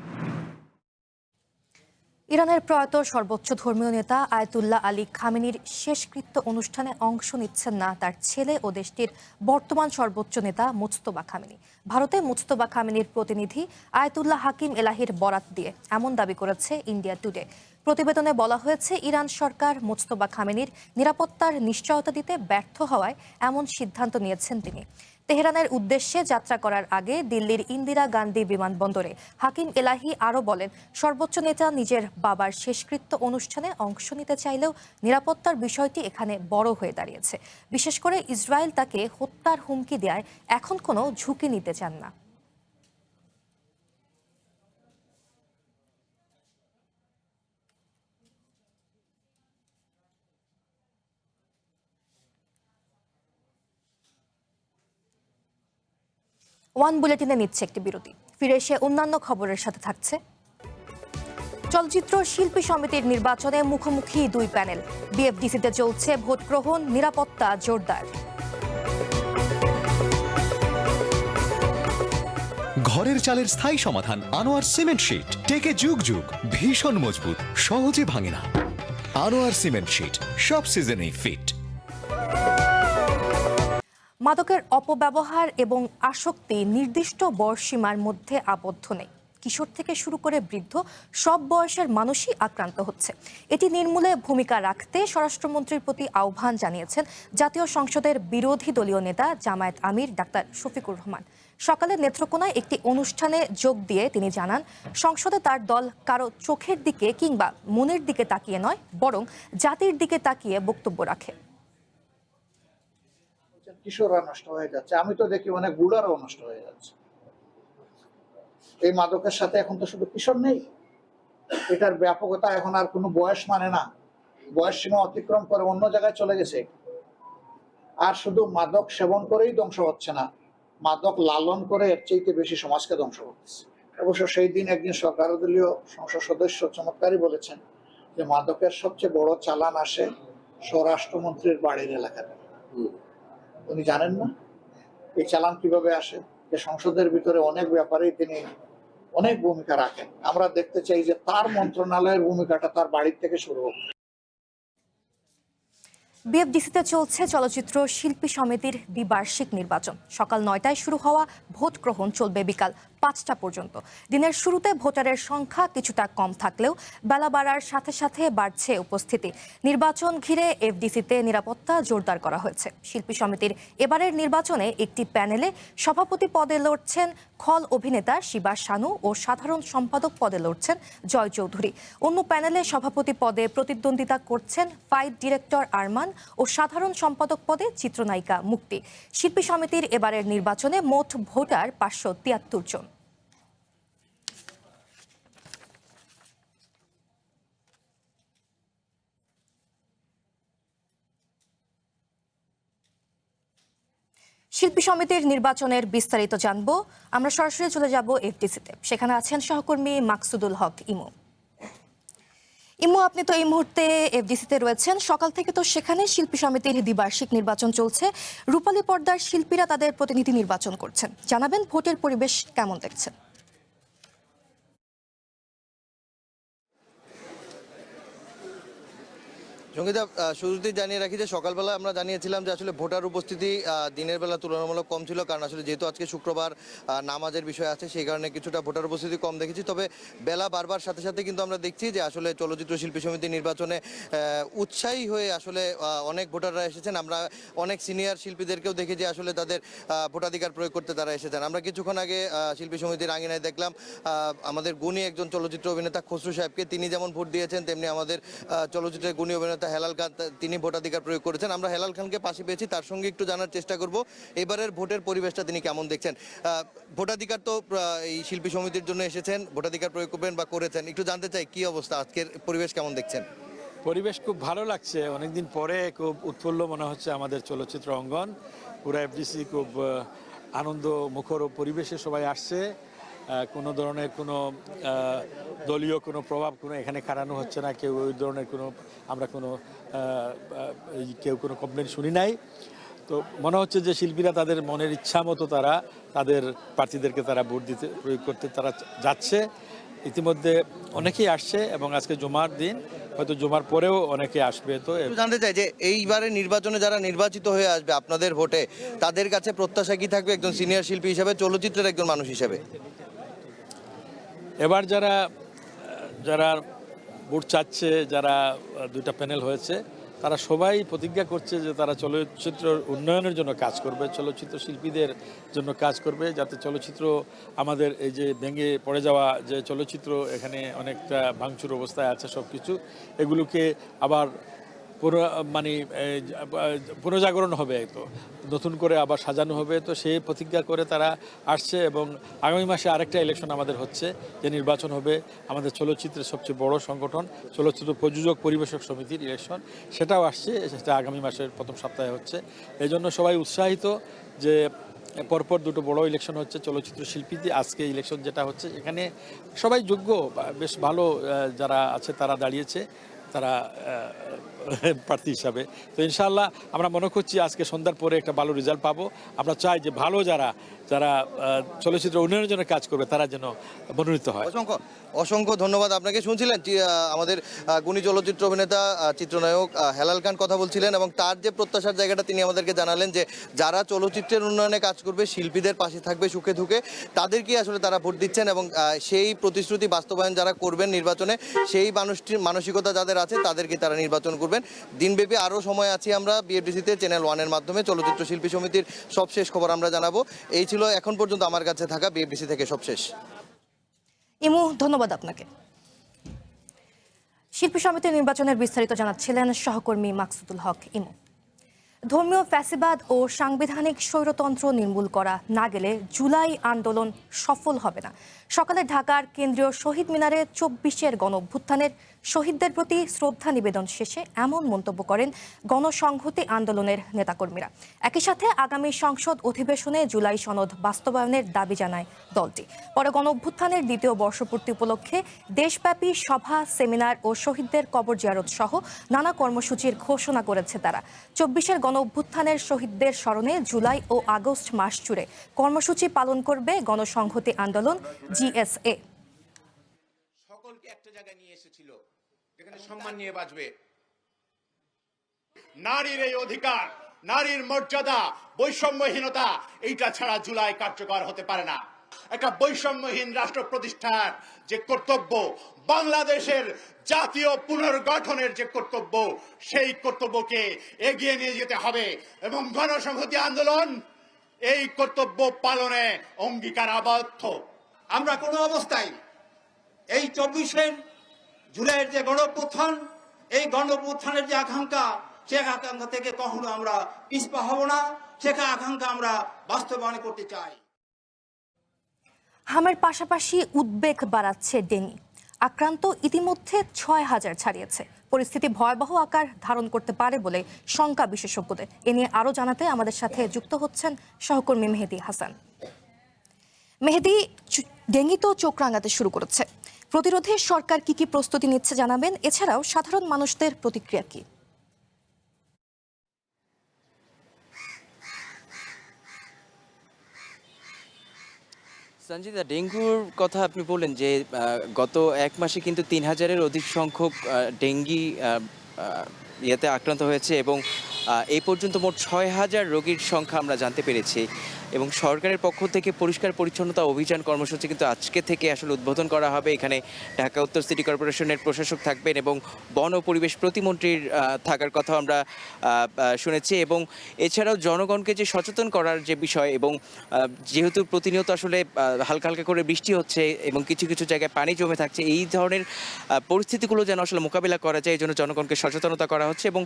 ইরানের প্রয়াত সর্বোচ্চ ধর্মীয় নেতা আয়াতুল্লাহ আলী খামেনির শেষকৃত্য অনুষ্ঠানে অংশ নিচ্ছেন না তার ছেলে ও দেশটির বর্তমান সর্বোচ্চ নেতা মুজতবা খামেনি। ভারতে মুজতবা খামেনির প্রতিনিধি আয়াতুল্লাহ হাকিম এলাহির বরাত দিয়ে এমন দাবি করেছে ইন্ডিয়া টুডে। প্রতিবেদনে বলা হয়েছে, ইরান সরকার মুজতবা খামেনির নিরাপত্তার নিশ্চয়তা দিতে ব্যর্থ হওয়ায় এমন সিদ্ধান্ত নিয়েছেন তিনি। তেহরানের উদ্দেশ্যে যাত্রা করার আগে দিল্লির ইন্দিরা গান্ধী বিমানবন্দরে হাকিম এলাহি আরও বলেন, সর্বোচ্চ নেতা নিজের বাবার শেষকৃত্য অনুষ্ঠানে অংশ নিতে চাইলেও নিরাপত্তার বিষয়টি এখানে বড় হয়ে দাঁড়িয়েছে। বিশেষ করে ইসরায়েল তাকে হত্যার হুমকি দেয় এখন কোনো ঝুঁকি নিতে চান না। ওয়ান বুলেটিনে নিচ্ছে একটি বিরতি, ফিরে এসে অন্যান্য খবরের সাথে থাকছে। চলচ্চিত্র শিল্পী সমিতির নির্বাচনে মুখোমুখি দুই প্যানেল, বিএফডিসিতে চলছে ভোট গ্রহণ, নিরাপত্তা জোরদার। ঘরের চালের স্থায়ী সমাধান আনোয়ার সিমেন্ট শীট, টেকে যুগ যুগ, ভীষণ মজবুত, সহজে ভাঙে না। আনোয়ার সিমেন্ট শীট সব সিজনেই ফিট। মাদকের অপব্যবহার এবং আসক্তি নির্দিষ্ট বয়সসীমার মধ্যে আবদ্ধ নেই। কিশোর থেকে শুরু করে বৃদ্ধ সব বয়সের মানুষই আক্রান্ত হচ্ছে। এটি নির্মূলে ভূমিকা রাখতে স্বরাষ্ট্রমন্ত্রীর প্রতি আহ্বান জানিয়েছেন জাতীয় সংসদের বিরোধী দলীয় নেতা জামায়াত আমির ডাক্তার শফিকুর রহমান। সকালে নেত্রকোনায় একটি অনুষ্ঠানে যোগ দিয়ে তিনি জানান, সংসদে তার দল কারো চোখের দিকে কিংবা মনের দিকে তাকিয়ে নয়, বরং জাতির দিকে তাকিয়ে বক্তব্য রাখে। কিশোররা নষ্ট হয়ে যাচ্ছে, আমি তো দেখি অনেক বুড়ারাও নষ্ট হয়ে যাচ্ছে। এই মাদকের সাথে এখন তো শুধু কিশোর নেই, এটার ব্যাপকতা এখন আর কোনো বয়স মানে না, বয়স সীমা অতিক্রম করে অন্য জায়গায় চলে গেছে। আর শুধু মাদক সেবন করেই ধ্বংস হচ্ছে না, মাদক লালন করে এর চাইতে বেশি সমাজকে ধ্বংস করতেছে। অবশ্য সেই দিন একজন সরকারদলীয় সংসদ সদস্য চমৎকারই বলেছেন যে মাদকের সবচেয়ে বড় চালান আসে স্বরাষ্ট্রমন্ত্রীর বাড়ির এলাকাতে। উনি জানেন না এই চালান কিভাবে আসে? যে সংসদের ভিতরে অনেক ব্যাপারেই তিনি অনেক ভূমিকা রাখেন। আমরা দেখতে চাই যে তার মন্ত্রণালয়ের ভূমিকাটা তার বাড়ির থেকে শুরু হোক। বিএফডিসিতে চলছে চলচ্চিত্র শিল্পী সমিতির দ্বিবার্ষিক নির্বাচন। সকাল 9টায় শুরু হওয়া ভোট গ্রহণ চলবে বিকাল 5টা পর্যন্ত। দিনের শুরুতে ভোটারের সংখ্যা কিছুটা কম থাকলেও বেলা বাড়ার সাথে সাথে বাড়ছে উপস্থিতি। নির্বাচন ঘিরে এফডিসিতে নিরাপত্তা জোরদার করা হয়েছে। শিল্পী সমিতির এবারের নির্বাচনে একটি প্যানেলে সভাপতি পদে লড়ছেন খল অভিনেতা শিবা শানু ও সাধারণ সম্পাদক পদে লড়ছেন জয় চৌধুরী। অন্য প্যানেলে সভাপতি পদে প্রতিদ্বন্দ্বিতা করছেন ফাইট ডিরেক্টর আরমান ও সাধারণ সম্পাদক পদে চিত্রনায়িকা মুক্তি। শিল্পী সমিতির এবারের নির্বাচনে মোট ভোটার 573 জন। শিল্পী সমিতির নির্বাচনের বিস্তারিত জানবো। আমরা সরাসরি চলে যাব এফডিসিতে, সেখানে আছেন সহকর্মী মাকসুদুল হক ইমু। ইমু, আপনি তো এই মুহূর্তে এফডিসিতে রয়েছেন। সকাল থেকে তো সেখানে শিল্পী সমিতির দ্বিবার্ষিক নির্বাচন চলছে, রূপালী পর্দার শিল্পীরা তাদের প্রতিনিধি নির্বাচন করছেন। জানাবেন ভোটের পরিবেশ কেমন দেখছেন? সঙ্গীতা, শুরুতেই জানিয়ে রাখি যে সকালবেলা আমরা জানিয়েছিলাম যে আসলে ভোটার উপস্থিতি দিনের বেলা তুলনামূলক কম ছিল, কারণ আসলে যেহেতু আজকে শুক্রবার নামাজের বিষয় আছে, সেই কারণে কিছুটা ভোটার উপস্থিতি কম দেখেছি। তবে বেলা বাড়বার সাথে সাথে কিন্তু আমরা দেখছি যে আসলে চলচ্চিত্র শিল্পী সমিতি নির্বাচনে উৎসাহী হয়ে আসলে অনেক ভোটাররা এসেছেন। আমরা অনেক সিনিয়র শিল্পীদেরকেও দেখি যে আসলে তাদের ভোটাধিকার প্রয়োগ করতে তারা এসেছেন। আমরা কিছুক্ষণ আগে শিল্পী সমিতির আঙিনায় দেখলাম আমাদের গুণী একজন চলচ্চিত্র অভিনেতা খসরু সাহেবকে। তিনি যেমন ভোট দিয়েছেন, তেমনি আমাদের চলচ্চিত্রের গুণী অভিনেতা হেলাল খান, তিনি ভোটাধিকার প্রয়োগ করেছেন। আমরা হেলাল খানকে পাশে পেয়েছি, তার সঙ্গে একটু জানার চেষ্টা করব এবারের ভোটের পরিবেশটা তিনি কেমন দেখছেন। ভোটাধিকার তো এই শিল্পী সমিতির জন্য এসেছেন, ভোটাধিকার প্রয়োগ করবেন বা করেছেন, একটু জানতে চাই কি অবস্থা, আজকের পরিবেশ কেমন দেখছেন? পরিবেশ খুব ভালো লাগছে, অনেকদিন পরে খুব উৎফুল্ল মনে হচ্ছে আমাদের চলচ্চিত্র অঙ্গন। পুরো এফডিসি খুব আনন্দ মুখর পরিবেশে সবাই আসছে। কোনো ধরনের কোনো দলীয় কোনো প্রভাব এখানে খাটানো হচ্ছে না, কেউ ওই ধরনের আমরা কেউ কোনো কমপ্লেন শুনি নাই। তো মনে হচ্ছে যে শিল্পীরা তাদের মনের ইচ্ছা মতো তাদের প্রার্থীদেরকে ভোট দিতে প্রয়োগ করতে তারা যাচ্ছে। ইতিমধ্যে অনেকেই আসছে এবং আজকে জুমার দিন, হয়তো জুমার পরেও অনেকে আসবে। তো জানতে চাই যে এইবারে নির্বাচনে যারা নির্বাচিত হয়ে আসবে আপনাদের ভোটে, তাদের কাছে প্রত্যাশা কি থাকবে একজন সিনিয়র শিল্পী হিসেবে, চলচ্চিত্রের একজন মানুষ হিসেবে? এবার যারা ভোট চাচ্ছে, যারা দুইটা প্যানেল হয়েছে, তারা সবাই প্রতিজ্ঞা করছে যে তারা চলচ্চিত্র উন্নয়নের জন্য কাজ করবে, চলচ্চিত্র শিল্পীদের জন্য কাজ করবে, যাতে চলচ্চিত্র আমাদের এই যে ভেঙে পড়ে যাওয়া যে চলচ্চিত্র এখানে অনেকটা ভাঙচুর অবস্থায় আছে সব কিছু, এগুলোকে আবার পুনর্জাগরণ হবে, তো নতুন করে আবার সাজানো হবে। তো সেই প্রতিজ্ঞা করে তারা আসছে এবং আগামী মাসে আরেকটা ইলেকশন আমাদের হচ্ছে, যে নির্বাচন হবে আমাদের চলচ্চিত্রের সবচেয়ে বড় সংগঠন চলচ্চিত্র প্রযোজক পরিবেশক সমিতির ইলেকশন, সেটাও আসছে, সেটা আগামী মাসের প্রথম সপ্তাহে হচ্ছে। এই জন্য সবাই উৎসাহিত যে পরপর দুটো বড় ইলেকশন হচ্ছে চলচ্চিত্র শিল্পীদের। আজকে ইলেকশন যেটা হচ্ছে এখানে সবাই যোগ্য, বেশ ভালো যারা আছে তারা দাঁড়িয়েছে, তারা প্রার্থী হিসাবে। তো ইনশাআল্লাহ আমরা মনে করছি আজকে সন্ধ্যার পরে একটা ভালো রেজাল্ট পাবো। আমরা চাই যে ভালো যারা চলচ্চিত্র উন্নয়নের জন্য কাজ করবে তারা যেন মনোনীত হয়। অসংখ্য ধন্যবাদ আপনাকে। শুনছিলেন আমাদের গুণী চলচ্চিত্র অভিনেতা চিত্রনায়ক হেলাল খান কথা বলছিলেন এবং তার যে প্রত্যাশার জায়গাটা তিনি আমাদেরকে জানালেন যে যারা চলচ্চিত্রের উন্নয়নে কাজ করবে, শিল্পীদের পাশে থাকবে সুখে দুঃখে, তাদেরকে আসলে তারা ভোট দিচ্ছেন এবং সেই প্রতিশ্রুতি বাস্তবায়ন যারা করবেন নির্বাচনে, সেই মানসিকতা যাদের আছে তাদেরকে তারা নির্বাচন করবেন। দিনব্যাপী আরও সময় আছি আমরা বিএফডিসিতে চ্যানেল 1-এর মাধ্যমে চলচ্চিত্র শিল্পী সমিতির সবশেষ খবর আমরা জানাবো। এই ছিল এখন পর্যন্ত আমার কাছে থাকা বিএফডিসি থেকে সবশেষ। ইমু, ধন্যবাদ আপনাকে। শিল্পী সমিতির নির্বাচনের বিস্তারিত জানাচ্ছিলেন সহকর্মী মাকসুদুল হক ইমু। ধর্মীয় ফ্যাসিবাদ ও সাংবিধানিক স্বৈরতন্ত্র নির্মূল করা না গেলে জুলাই আন্দোলন সফল হবে না। সকালে ঢাকার কেন্দ্রীয় শহীদ মিনারে 24-এর গণঅভ্যুত্থানের শহীদদের প্রতি শ্রদ্ধা নিবেদন শেষে এমন মন্তব্য করেন গণসংহতি আন্দোলনের নেতাকর্মীরা। একই সাথে আগামী সংসদ অধিবেশনে জুলাই সনদ বাস্তবায়নের দাবি জানায় দলটি। পরে গণঅভ্যুত্থানের দ্বিতীয় বর্ষপূর্তি উপলক্ষে দেশব্যাপী সভা, সেমিনার ও শহীদদের কবর জিয়ারত সহ নানা কর্মসূচির ঘোষণা করেছে তারা। 24-এর গণঅভ্যুত্থানের শহীদদের স্মরণে জুলাই ও আগস্ট মাস জুড়ে কর্মসূচি পালন করবে গণসংহতি আন্দোলন জিএসএ। সকলকে একটা জায়গায় নিয়ে এসেছিল যেখানে সম্মান নিয়ে বাঁচবে। নারীর এই অধিকার, নারীর মর্যাদা, বৈষম্যহীনতা, এইটা ছাড়া জুলাই কার্যকর হতে পারে না। একটা বৈষম্যহীন রাষ্ট্র প্রতিষ্ঠার যে কর্তব্য, বাংলাদেশের জাতীয় পুনর্গঠনের যে কর্তব্য, সেই কর্তব্যকে এগিয়ে নিয়ে যেতে হবে এবং গণসংহতি আন্দোলন এই কর্তব্য পালনে অঙ্গীকারাবদ্ধ। আমরা কোনো অবস্থায় এই 24 জুলাইয়ের যে গণঅভ্যুত্থান, এই গণঅভ্যুত্থানের যে আকাঙ্ক্ষা, সে আকাঙ্ক্ষা থেকে কখনো আমরা পিছপা হব না। সে আকাঙ্ক্ষা আমরা বাস্তবায়ন করতে চাই। হামের পাশাপাশি উদ্বেগ বাড়াচ্ছে ডেঙ্গি। আক্রান্ত ইতিমধ্যে 6000 ছাড়িয়েছে। পরিস্থিতি ভয়াবহ আকার ধারণ করতে পারে বলে শঙ্কা বিশেষজ্ঞদের। এ নিয়ে আরও জানাতে আমাদের সাথে যুক্ত হচ্ছেন সহকর্মী মেহেদি হাসান। মেহেদি, ডেঙ্গি তো চোখ রাঙাতে শুরু করেছে। প্রতিরোধে সরকার কি কি প্রস্তুতি নিচ্ছে জানাবেন, এছাড়াও সাধারণ মানুষদের প্রতিক্রিয়া কি? সঞ্জিতা, ডেঙ্গুর কথা আপনি বললেন যে গত এক মাসে কিন্তু 3000-এর অধিক সংখ্যক ডেঙ্গি ইয়েতে আক্রান্ত হয়েছে এবং এই পর্যন্ত মোট 6000 রোগীর সংখ্যা আমরা জানতে পেরেছি। এবং সরকারের পক্ষ থেকে পরিষ্কার পরিচ্ছন্নতা অভিযান কর্মসূচি কিন্তু আজকে থেকে আসলে উদ্বোধন করা হবে। এখানে ঢাকা উত্তর সিটি কর্পোরেশনের প্রশাসক থাকবেন এবং বন ও পরিবেশ প্রতিমন্ত্রীর থাকার কথা আমরা শুনেছি। এবং এছাড়াও জনগণকে যে সচেতন করার যে বিষয়, এবং যেহেতু প্রতিনিয়ত আসলে হালকা হালকা করে বৃষ্টি হচ্ছে এবং কিছু কিছু জায়গায় পানি জমে থাকছে, এই ধরনের পরিস্থিতিগুলো যেন আসলে মোকাবিলা করা যায়, এই জন্য জনগণকে সচেতনতা করা হচ্ছে। এবং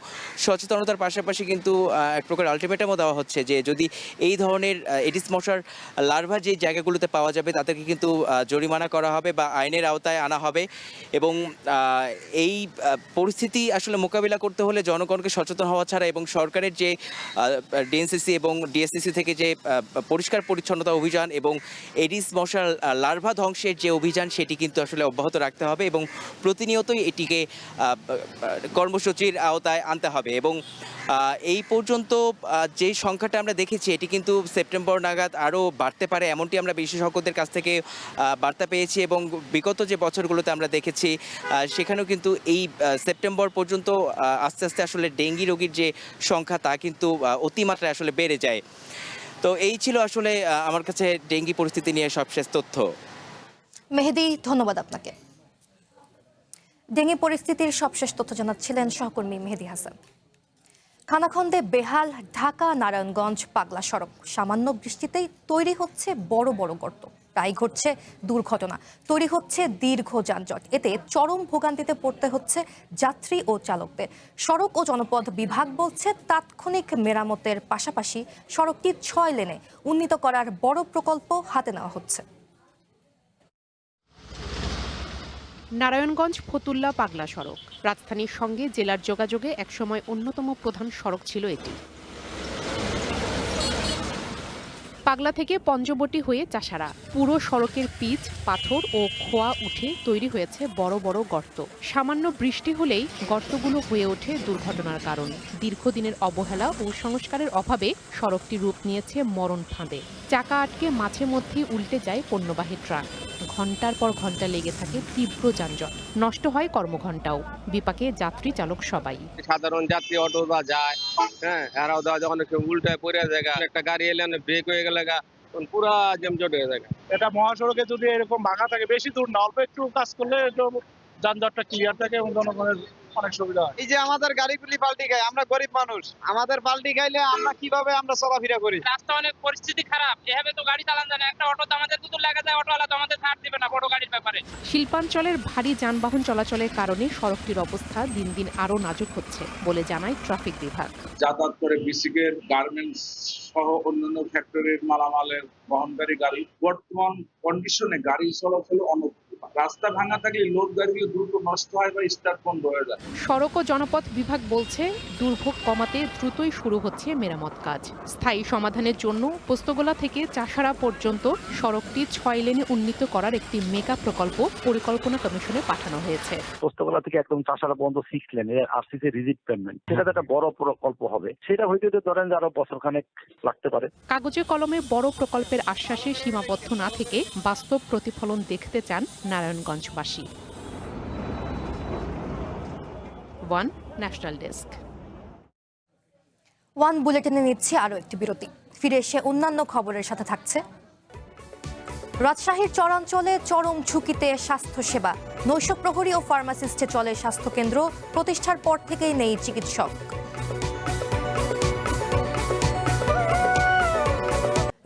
সচেতনতার পাশাপাশি কিন্তু এক প্রকার আলটিমেটামও দেওয়া হচ্ছে যে যদি এই ধরনের এডিস মশার লার্ভা যে জায়গাগুলোতে পাওয়া যাবে তাদেরকে কিন্তু জরিমানা করা হবে বা আইনের আওতায় আনা হবে। এবং এই পরিস্থিতি আসলে মোকাবিলা করতে হলে জনগণকে সচেতন হওয়া ছাড়া এবং সরকারের যে ডিএনসিসি এবং ডিএসসিসি থেকে যে পরিষ্কার পরিচ্ছন্নতা অভিযান এবং এডিস মশার লার্ভা ধ্বংসের যে অভিযান, সেটি কিন্তু আসলে অব্যাহত রাখতে হবে এবং প্রতিনিয়তই এটিকে কর্মসূচির আওতায় আনতে হবে। এবং এই পর্যন্ত যে সংখ্যাটা আমরা দেখেছি এটি কিন্তু সেপ্টেম্বর নাগাদ আরও বাড়তে পারে, এমনটি আমরা বিশেষজ্ঞদের কাছ থেকে বার্তা পেয়েছি। এবং বিগত যে বছরগুলোতে আমরা দেখেছি সেখানেও কিন্তু এই সেপ্টেম্বর পর্যন্ত আস্তে আস্তে আসলে ডেঙ্গি রোগীর যে সংখ্যা তা কিন্তু অতিমাত্রায় আসলে বেড়ে যায়। তো এই ছিল আসলে আমার কাছে ডেঙ্গি পরিস্থিতি নিয়ে সবশেষ তথ্য। মেহেদি, ধন্যবাদ আপনাকে। ডেঙ্গি পরিস্থিতির সবশেষ তথ্য জানাচ্ছিলেন সহকর্মী মেহেদি হাসান। খানাখন্দে বেহাল ঢাকা নারায়ণগঞ্জ পাগলা সড়ক। সামান্য বৃষ্টিতেই তৈরি হচ্ছে বড় বড় গর্ত, তাই ঘটছে দুর্ঘটনা, তৈরি হচ্ছে দীর্ঘ যানজট। এতে চরম ভোগান্তিতে পড়তে হচ্ছে যাত্রী ও চালকদের। সড়ক ও জনপথ বিভাগ বলছে তাৎক্ষণিক মেরামতের পাশাপাশি সড়কটি 6 লেনে উন্নীত করার বড় প্রকল্প হাতে নেওয়া হচ্ছে। নারায়ণগঞ্জ ফতুল্লা পাগলা সড়ক রাজধানীর সঙ্গে জেলার যোগাযোগে একসময় অন্যতম প্রধান সড়ক ছিল এটি। পাগলা থেকে পঞ্চবটি হয়ে চাষাড়া পুরো সড়কের পিচ, পাথর ও খোয়া উঠে তৈরি হয়েছে বড় বড় গর্ত। সামান্য বৃষ্টি হলেই গর্তগুলো হয়ে ওঠে দুর্ঘটনার কারণ। দীর্ঘদিনের অবহেলা ও সংস্কারের অভাবে সড়কটি রূপ নিয়েছে মরণ ফাঁদে। চাকা আটকে মাঝে মধ্যেই উল্টে যায় পণ্যবাহী ট্রাক। ঘন্টার পর ঘন্টা লেগে থাকে তীব্র যানজট, নষ্ট হয় কর্মঘণ্টাও, বিপাকে যাত্রী চালক সবাই। সাধারণ যাত্রী অটো বা যায়, হ্যাঁ, এরাও দেওয়া যখন কেউ উল্টায় পড়ে যায়, একটা গাড়ি এলে ব্রেক হয়ে গেলে পুরা জ্যামজট হয়ে যায়। এটা মহাসড়কে যদি এরকম ভাঙা থাকে, বেশি দূর না, অল্প একটু কাজ করলে একটু যানজটটা ক্লিয়ার থাকে এবং জনগণের অনেক সুবিধা হয়। এই যে আমাদের গাড়িগুলি পাল্টি খায়, আমরা গরিব মানুষ, আমাদের পাল্টি খাইলে আমরা কিভাবে আমরা চলাফেরা করি? রাস্তা অনেক পরিস্থিতি খারাপ, এভাবে তো গাড়ি চালান যায় না। একটা অটো তো আমাদের দূর লাগা যায়, অটোওয়ালা তো আমাদের ছাড় দিবে না বড় গাড়ির ব্যাপারে। শিল্পাঞ্চলের ভারী যানবাহন চলাচলের কারণে সড়কটির অবস্থা দিন দিন আরও নাজুক হচ্ছে বলে জানায় ট্রাফিক বিভাগ। যাতায়াত করে বিসিকের, গার্মেন্টস সহ অন্যান্য ফ্যাক্টরির মালামালের বহনকারী গাড়ি বর্তমান কন্ডিশনে গাড়ি চলাচল অনুপযুক্ত। রাস্তা ভাঙা থাকলে লোড গাড়িগুলো দ্রুত নষ্ট হয় বা স্টার্ট বন্ধ হয়ে যায়। সড়ক ও জনপথ বিভাগ বলছে দুর্ভোগ কমাতে দ্রুতই শুরু হচ্ছে মেরামত কাজ। স্থায়ী সমাধানের জন্য পোস্তগোলা থেকে চাষাড়া পর্যন্ত সড়কটি 6 লেনে উন্নীত করার একটি মেগা প্রকল্প পরিকল্পনা কমিশনে পাঠানো হয়েছে। পোস্তগোলা থেকে একদম চাষাড়া পর্যন্ত 6 লেনে আরসিসি রিজিট পেমেন্ট, সেটা একটা বড় প্রকল্প হবে। সেটা হইতে ধরেন যে আরো বছরখানেক লাগতে পারে। কাগজে কলমে বড় প্রকল্পের আশ্বাসে সীমাবদ্ধ না থেকে বাস্তব প্রতিফলন দেখতে চান নারায়ণগঞ্জবাসী। One national desk. ওয়ান বুলেটিনে নিচ্ছে আরও একটি বিরতি। ফিরে এসে অন্যান্য খবরের সাথে থাকছে রাজশাহীর চরাঞ্চলে চরম ঝুঁকিতে স্বাস্থ্যসেবা। নৈশ প্রহরী ও ফার্মাসিস্টে চলে স্বাস্থ্যকেন্দ্র, প্রতিষ্ঠার পর থেকেই নেই চিকিৎসক।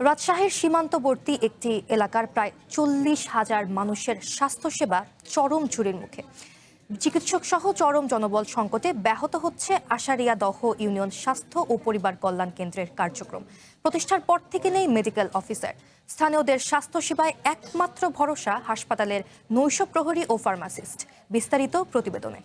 রাজশাহীর সীমান্তবর্তী একটি এলাকার প্রায় 40,000 মানুষের স্বাস্থ্যসেবা চরম ঝুড়ির মুখে। চিকিৎসক সহ চরম জনবল সংকটে ব্যাহত হচ্ছে আশারিয়া দহ ইউনিয়ন স্বাস্থ্য ও পরিবার কল্যাণ কেন্দ্রের কার্যক্রম। প্রতিষ্ঠার পর থেকে নেই মেডিকেল অফিসার। স্থানীয়দের স্বাস্থ্যসেবায় একমাত্র ভরসা হাসপাতালের নৈশ প্রহরী ও ফার্মাসিস্ট। বিস্তারিত প্রতিবেদনে।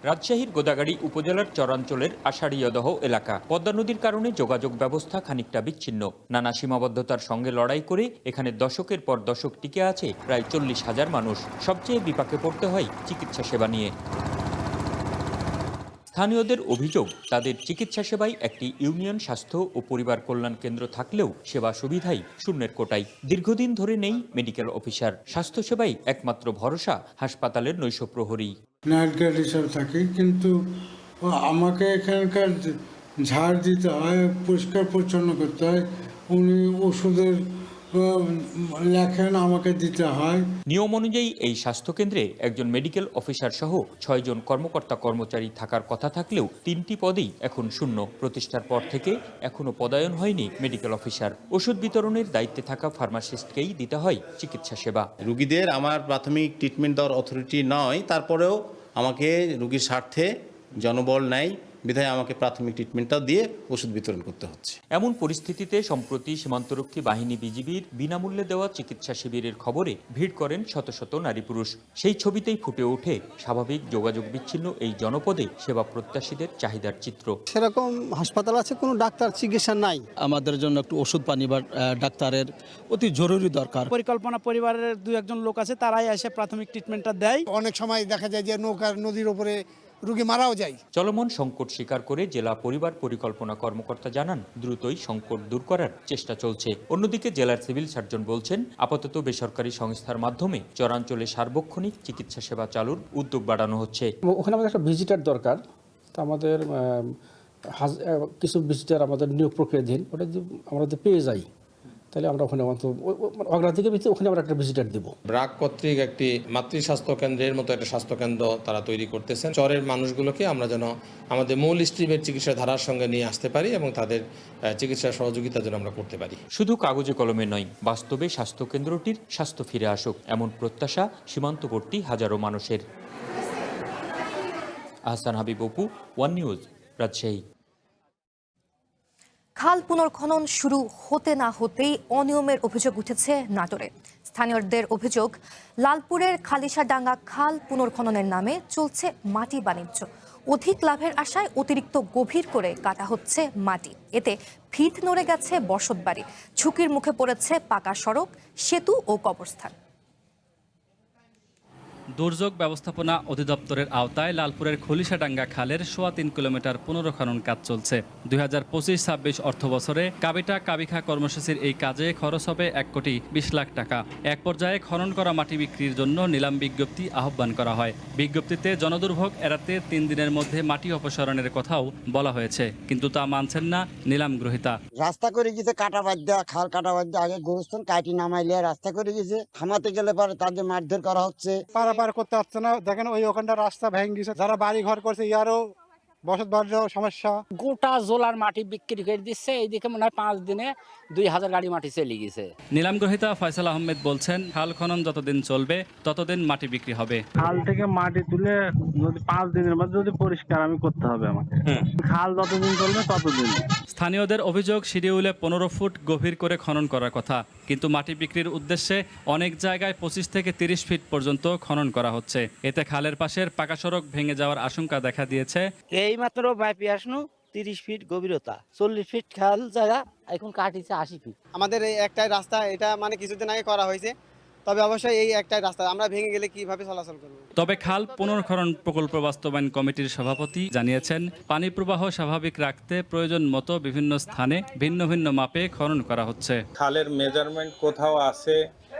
রাজশাহীর গোদাগাড়ী উপজেলার চরাঞ্চলের আষাঢ়িয়াদহ এলাকা। পদ্মা নদীর কারণে যোগাযোগ ব্যবস্থা খানিকটা বিচ্ছিন্ন। নানা সীমাবদ্ধতার সঙ্গে লড়াই করে এখানে দশকের পর দশক টিকে আছে প্রায় 40,000 মানুষ। সবচেয়ে বিপাকে পড়তে হয় চিকিৎসা সেবা নিয়ে। স্থানীয়দের অভিযোগ, তাদের চিকিৎসা সেবায় একটি ইউনিয়ন স্বাস্থ্য ও পরিবার কল্যাণ কেন্দ্র থাকলেও সেবা সুবিধাই শূন্যের কোটায়। দীর্ঘদিন ধরে নেই মেডিকেল অফিসার। স্বাস্থ্যসেবাই একমাত্র ভরসা হাসপাতালের নৈশ প্রহরী। নাইট গার্ড হিসাবে থাকি, কিন্তু আমাকে এখানকার ঝাড় দিতে হয়, পরিষ্কার পরিচ্ছন্ন করতে হয়, উনি ওষুধের লেখেন, আমাকে দিতে হয়। নিয়ম অনুযায়ী এই স্বাস্থ্যকেন্দ্রে একজন মেডিকেল অফিসার সহ 6 জন কর্মকর্তা কর্মচারী থাকার কথা থাকলেও 3টি পদেই এখন শূন্য। প্রতিষ্ঠার পর থেকে এখনো পদায়ন হয়নি মেডিকেল অফিসার। ওষুধ বিতরণের দায়িত্বে থাকা ফার্মাসিস্টকেই দিতে হয় চিকিৎসা সেবা। রোগীদের আমার প্রাথমিক ট্রিটমেন্ট দেওয়ার অথরিটি নয়, তারপরেও আমাকে রোগীর স্বার্থে জনবল নেয় বিধায় আমাকে প্রাথমিক ট্রিটমেন্টটা দিয়ে ওষুধ বিতরণ করতে হচ্ছে। এমন পরিস্থিতিতে সম্প্রতি সীমান্তরক্ষী বাহিনী বিজিবির বিনামূল্যে দেওয়া চিকিৎসা শিবিরের খবরে ভিড় করেন শত শত নারী পুরুষ। সেই ছবিতেই ফুটে ওঠে স্বাভাবিক যোগাযোগ বিচ্ছিন্ন এই জনপদে সেবা প্রত্যাশীদের চাহিদার চিত্র। সেরকম হাসপাতাল আছে, কোনো ডাক্তার চিকিৎসা নাই। আমাদের জন্য একটু ওষুধ পানি বা ডাক্তারের অতি জরুরি দরকার। পরিকল্পনা পরিবারের 2-1 লোক আছে, তারাই এসে প্রাথমিক ট্রিটমেন্টটা দেয়। অনেক সময় দেখা যায় যে নদীর উপরে রোগী মারাও যায়। চলমান সংকট স্বীকার করে জেলা পরিবার পরিকল্পনা কর্মকর্তা জানান, দ্রুতই সংকট দূর করার চেষ্টা চলছে। অন্যদিকে জেলার সিভিল সার্জন বলছেন, আপাতত বেসরকারি সংস্থার মাধ্যমে চরাঞ্চলে সার্বক্ষণিক চিকিৎসা সেবা চালুর উদ্যোগ বাড়ানো হচ্ছে। ওখানে আমাদের একটা ভিজিটার দরকার, তো আমাদের কিছু ভিজিটার আমাদের নিয়োগ প্রক্রিয়াধীন, ওটা আমরা পেয়ে যাই, তো তাহলে আমরা ওখানে অগ্রাধিকার ভিত্তিতে ওখানে আমরা একটা ভিজিটার দিব। ব্র্যাক কর্তৃক একটি মাতৃ স্বাস্থ্য কেন্দ্রের মতো একটা স্বাস্থ্যকেন্দ্র তারা তৈরি করতেছেন। চরের মানুষগুলোকে আমরা যেন আমাদের মূল স্ট্রিমের চিকিৎসা ধারার সঙ্গে নিয়ে আসতে পারি এবং তাদের চিকিৎসা সহযোগিতা যেন আমরা করতে পারি। শুধু কাগজে কলমে নয়, বাস্তবে স্বাস্থ্যকেন্দ্রটির স্বাস্থ্য ফিরে আসুক, এমন প্রত্যাশা সীমান্তবর্তী হাজারো মানুষের। Ahsan Habib Apu, one news, Rajshahi. খাল পুনর্খনন শুরু হতে না হতেই অনিয়মের অভিযোগ উঠেছে নাটোরে। স্থানীয়দের অভিযোগ, লালপুরের খালিশাডাঙ্গা খাল পুনর্খননের নামে চলছে মাটি বাণিজ্য। অধিক লাভের আশায় অতিরিক্ত গভীর করে কাটা হচ্ছে মাটি। এতে ভিত নড়ে গেছে বসতবাড়ি, ঝুঁকির মুখে পড়েছে পাকা সড়ক, সেতু ও কবরস্থান। দুর্যোগ ব্যবস্থাপনা অধিদপ্তরের আওতায় লালপুরের খলিশাডাঙ্গা খালের ৩.৫ কিলোমিটার পুনর্খনন কাজ চলছে। ২০২৫-২৬ অর্থবছরে কাবিটা কাবিখা কর্মসূচির এই কাজে খরচ হবে ১,২০ লাখ টাকা। এক পর্যায়ে খনন করা মাটি বিক্রির জন্য নিলাম বিজ্ঞপ্তি আহ্বান করা হয়। বিজ্ঞপ্তিতে জনদুর্ভোগ এড়াতে ৩ দিনের মধ্যে মাটি অপসারণের কথাও বলা হয়েছে, কিন্তু তা মানছেন না নিলাম গ্রহীতা। রাস্তা করে গেছে কাটা বাদ দেওয়া, খাল কাটা বাদ দেওয়া, আগে গোরস্থান কাটি নামাইলে রাস্তা করে গেছে, থামাতে গেলে পরে তাদের মারধর করা হচ্ছে, পারাপার করতে পারছে না। দেখেন ওই ওখানটা রাস্তা ভেঙে গেছে, যারা বাড়ি ঘর করছে ইয়ারও বসত বাড়িরও সমস্যা। গোটা জোলার মাটি বিক্রি করে দিচ্ছে, এইদিকে মনে হয় ৫ দিনে ২,০০০ গাড়ি মাটি চলে গেছে। নিলাম গ্রহীতা ফয়সাল আহমেদ বলছেন, খাল খনন যতদিন চলবে ততদিন মাটি বিক্রি হবে। খাল থেকে মাটি তুলে যদি ৫ দিনের মধ্যে যদি পরিষ্কার আমি করতে হবে আমাকে, খাল যতদিন চলবে ততদিন। স্থানীয়দের অভিযোগ, শিডিউলে ১৫ ফুট গভীর করে খনন করার কথা, কিন্তু মাটি বিক্রির উদ্দেশ্যে অনেক জায়গায় ২৫ থেকে ৩০ ফিট পর্যন্ত খনন করা হচ্ছে। এতে খালের পাশের পাকা সড়ক ভেঙে যাওয়ার আশঙ্কা দেখা দিয়েছে। এই মাত্র মাপি আসনু ৩০ ফিট গভীরতা, ৪০ ফিট খাল জায়গা, এখন কাটিছে ৮০ ফিট। আমাদের এই একটাই রাস্তা, এটা মানে কিছুদিন আগে করা হয়েছে, তবে অবশ্যই এই একটাই রাস্তা, আমরা ভেঙে গেলে কিভাবে চলাচল করব। তবে খাল পুনর্খনন প্রকল্প বাস্তবায়ন কমিটির সভাপতি জানিয়েছেন, পানি প্রবাহ স্বাভাবিক রাখতে প্রয়োজন মতো বিভিন্ন স্থানে ভিন্ন ভিন্ন মাপে খনন করা হচ্ছে। খালের মেজারমেন্ট কোথাও আছে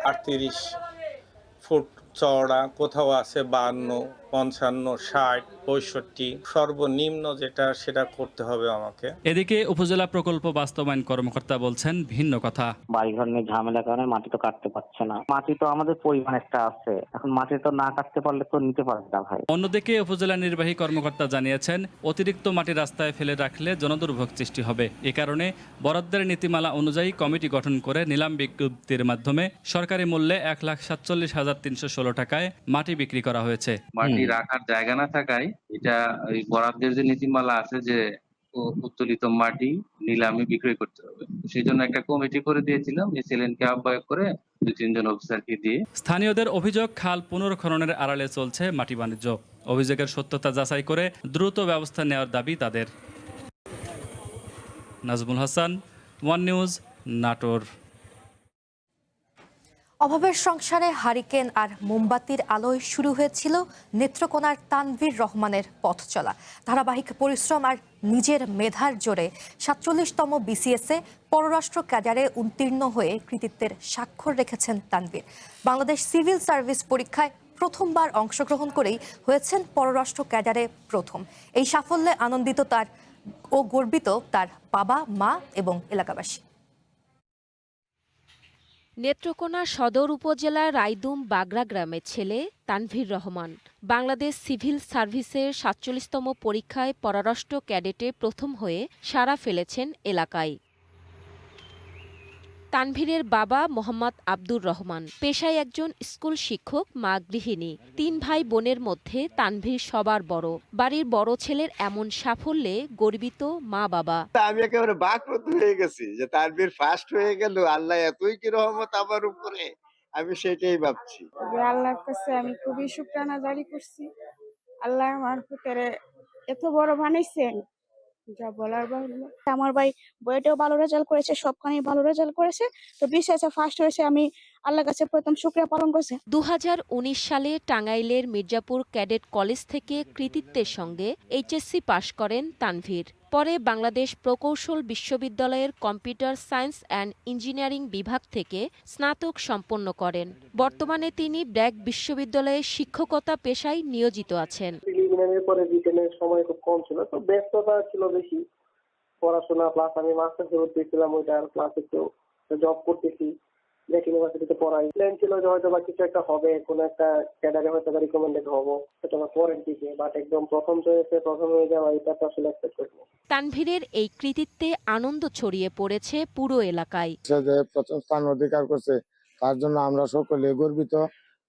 ৩৮ ফুট চওড়া, কোথাও আছে ৫২, ৫৫, ৬০, ৬৫, সর্বনিম্ন যেটা সেটা করতে হবে আমাকে। এদিকে উপজেলা প্রকল্প বাস্তবায়ন কর্মকর্তা বলছেন ভিন্ন কথা। বাড়িঘর নিয়ে ঝামেলার কারণে মাটি তো কাটতে পারছে না, মাটি তো আমাদের পরিমাণ একটা আছে, এখন মাটি তো না কাটতে পারলে তো নিতে পারবে না ভাই। অন্যদিকে উপজেলা নির্বাহী কর্মকর্তা জানিয়েছেন, অতিরিক্ত মাটি রাস্তায় ফেলে রাখলে জনদুর্ভোগ সৃষ্টি হবে। এ কারণে বরাদ্দের নীতিমালা অনুযায়ী কমিটি গঠন করে নিলাম বিজ্ঞপ্তির মাধ্যমে সরকারি মূল্যে ১,৪৭,৩১৬ টাকায় মাটি বিক্রি করা হয়েছে। মাটি রাখার জায়গা না থাকায় এটা ওই বরাদ্দের যে নীতিমালা আছে যে উত্তোলিত মাটি নিলামে বিক্রয় করতে হবে, সেই জন্য একটা কমিটি করে দিয়েছিলাম, এসএলএনকে আহ্বায়ক করে ২-৩ জন অফিসারকে দিয়ে। স্থানীয়দের অভিযোগ, খাল পুনর্খননের আড়ালে চলছে মাটি বাণিজ্য। অভিযোগের সত্যতা যাচাই করে দ্রুত ব্যবস্থা নেওয়ার দাবি তাদের। Nazmul Hasan, one news, Natore. অভাবের সংসারে হারিকেন আর মোমবাতির আলোয় শুরু হয়েছিল নেত্রকোনার তানভীর রহমানের পথ চলা। ধারাবাহিক পরিশ্রম আর নিজের মেধার জোরে ৪৭তম বিসিএসে পররাষ্ট্র ক্যাডারে উত্তীর্ণ হয়ে কৃতিত্বের স্বাক্ষর রেখেছেন তানভীর। বাংলাদেশ সিভিল সার্ভিস পরীক্ষায় প্রথমবার অংশগ্রহণ করেই হয়েছেন পররাষ্ট্র ক্যাডারে প্রথম। এই সাফল্যে আনন্দিত তার ও গর্বিত তার বাবা, মা এবং এলাকাবাসী। নেত্রকোনা সদর উপজেলার রাইদুম বাগড়া গ্রামের ছেলে তানভীর রহমান বাংলাদেশ সিভিল সার্ভিসের ৪৭তম পরীক্ষায় পররাষ্ট্র ক্যাডেটে প্রথম হয়ে সাড়া ফেলেছেন এলাকায়। তানভীরের বাবা মোহাম্মদ আব্দুর রহমান পেশায় একজন স্কুল শিক্ষক, মা গৃহিণী। ৩ ভাই বোনের মধ্যে তানভীর সবার বড়। বাড়ির বড় ছেলের এমন সাফল্যে গর্বিত মা বাবা। আমি একেবারে বাকরুদ্ধ হয়ে গেছি যে তানভীর ফার্স্ট হয়ে গেল, আল্লাহ এতই কি রহমত আমার উপরে, আমি সেটাই ভাবছি। আল্লাহর কাছে আমি খুবই শুকরানা জারি করছি, আল্লাহ আমার পুত্রে এত বড় বানাইছেন যা বলার বাহুল্য। আমার ভাই বইটাও ভালো রেজাল্ট করেছে, সবখানেই ভালো রেজাল্ট করেছে, তো বিসিএসে ফার্স্ট হয়েছে, আমি আল্লাহর কাছে প্রথম শুকরিয়া পালন করছি। ২০১৯ সালে টাঙ্গাইলের মির্জাপুর ক্যাডেট কলেজ থেকে কৃতিত্বের সঙ্গে এইচএসসি পাশ করেন তানভীর। পরে বাংলাদেশ প্রকৌশল বিশ্ববিদ্যালয়ের কম্পিউটার সায়েন্স অ্যান্ড ইঞ্জিনিয়ারিং বিভাগ থেকে স্নাতক সম্পন্ন করেন। বর্তমানে তিনি ব্র্যাক বিশ্ববিদ্যালয়ে শিক্ষকতা পেশায় নিয়োজিত আছেন। পরে রিটেনের সময় খুব কম ছিল, তো ব্যস্ততা ছিল বেশি, পড়াশোনা প্লাস আমি মাস্টার্স করতেছিলাম, ওইটার ক্লাস একটু জব করতেছি, ব্র্যাক ইউনিভার্সিটিতে পড়াই। প্ল্যান ছিল যে হয়তো বা কিছু একটা হবে, কোনো একটা ক্যাডারে হয়তো বা রিকমেন্ডেড হবো, সেটা বা পরের দিকে, বাট একদম প্রথম চয়েসে প্রথম হয়ে যাওয়া এটা তো আসলে এক্সপেক্ট করিনি। তানভীরের এই কৃতিত্বে আনন্দ ছড়িয়ে পড়েছে পুরো এলাকায়। সে যে প্রথম স্থান অধিকার করছে তার জন্য আমরা সকলে গর্বিত,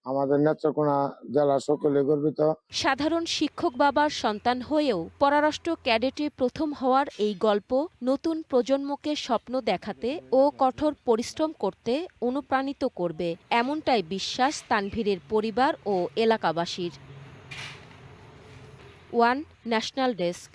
আমাদের নেত্রকোনা জেলা সকলে গর্বিত। সাধারণ শিক্ষক বাবার সন্তান হয়েও পররাষ্ট্র ক্যাডেটে প্রথম হওয়ার এই গল্প নতুন প্রজন্মকে স্বপ্ন দেখাতে ও কঠোর পরিশ্রম করতে অনুপ্রাণিত করবে, এমনটাই বিশ্বাস তানভীরের পরিবার ও এলাকাবাসীর। One national desk.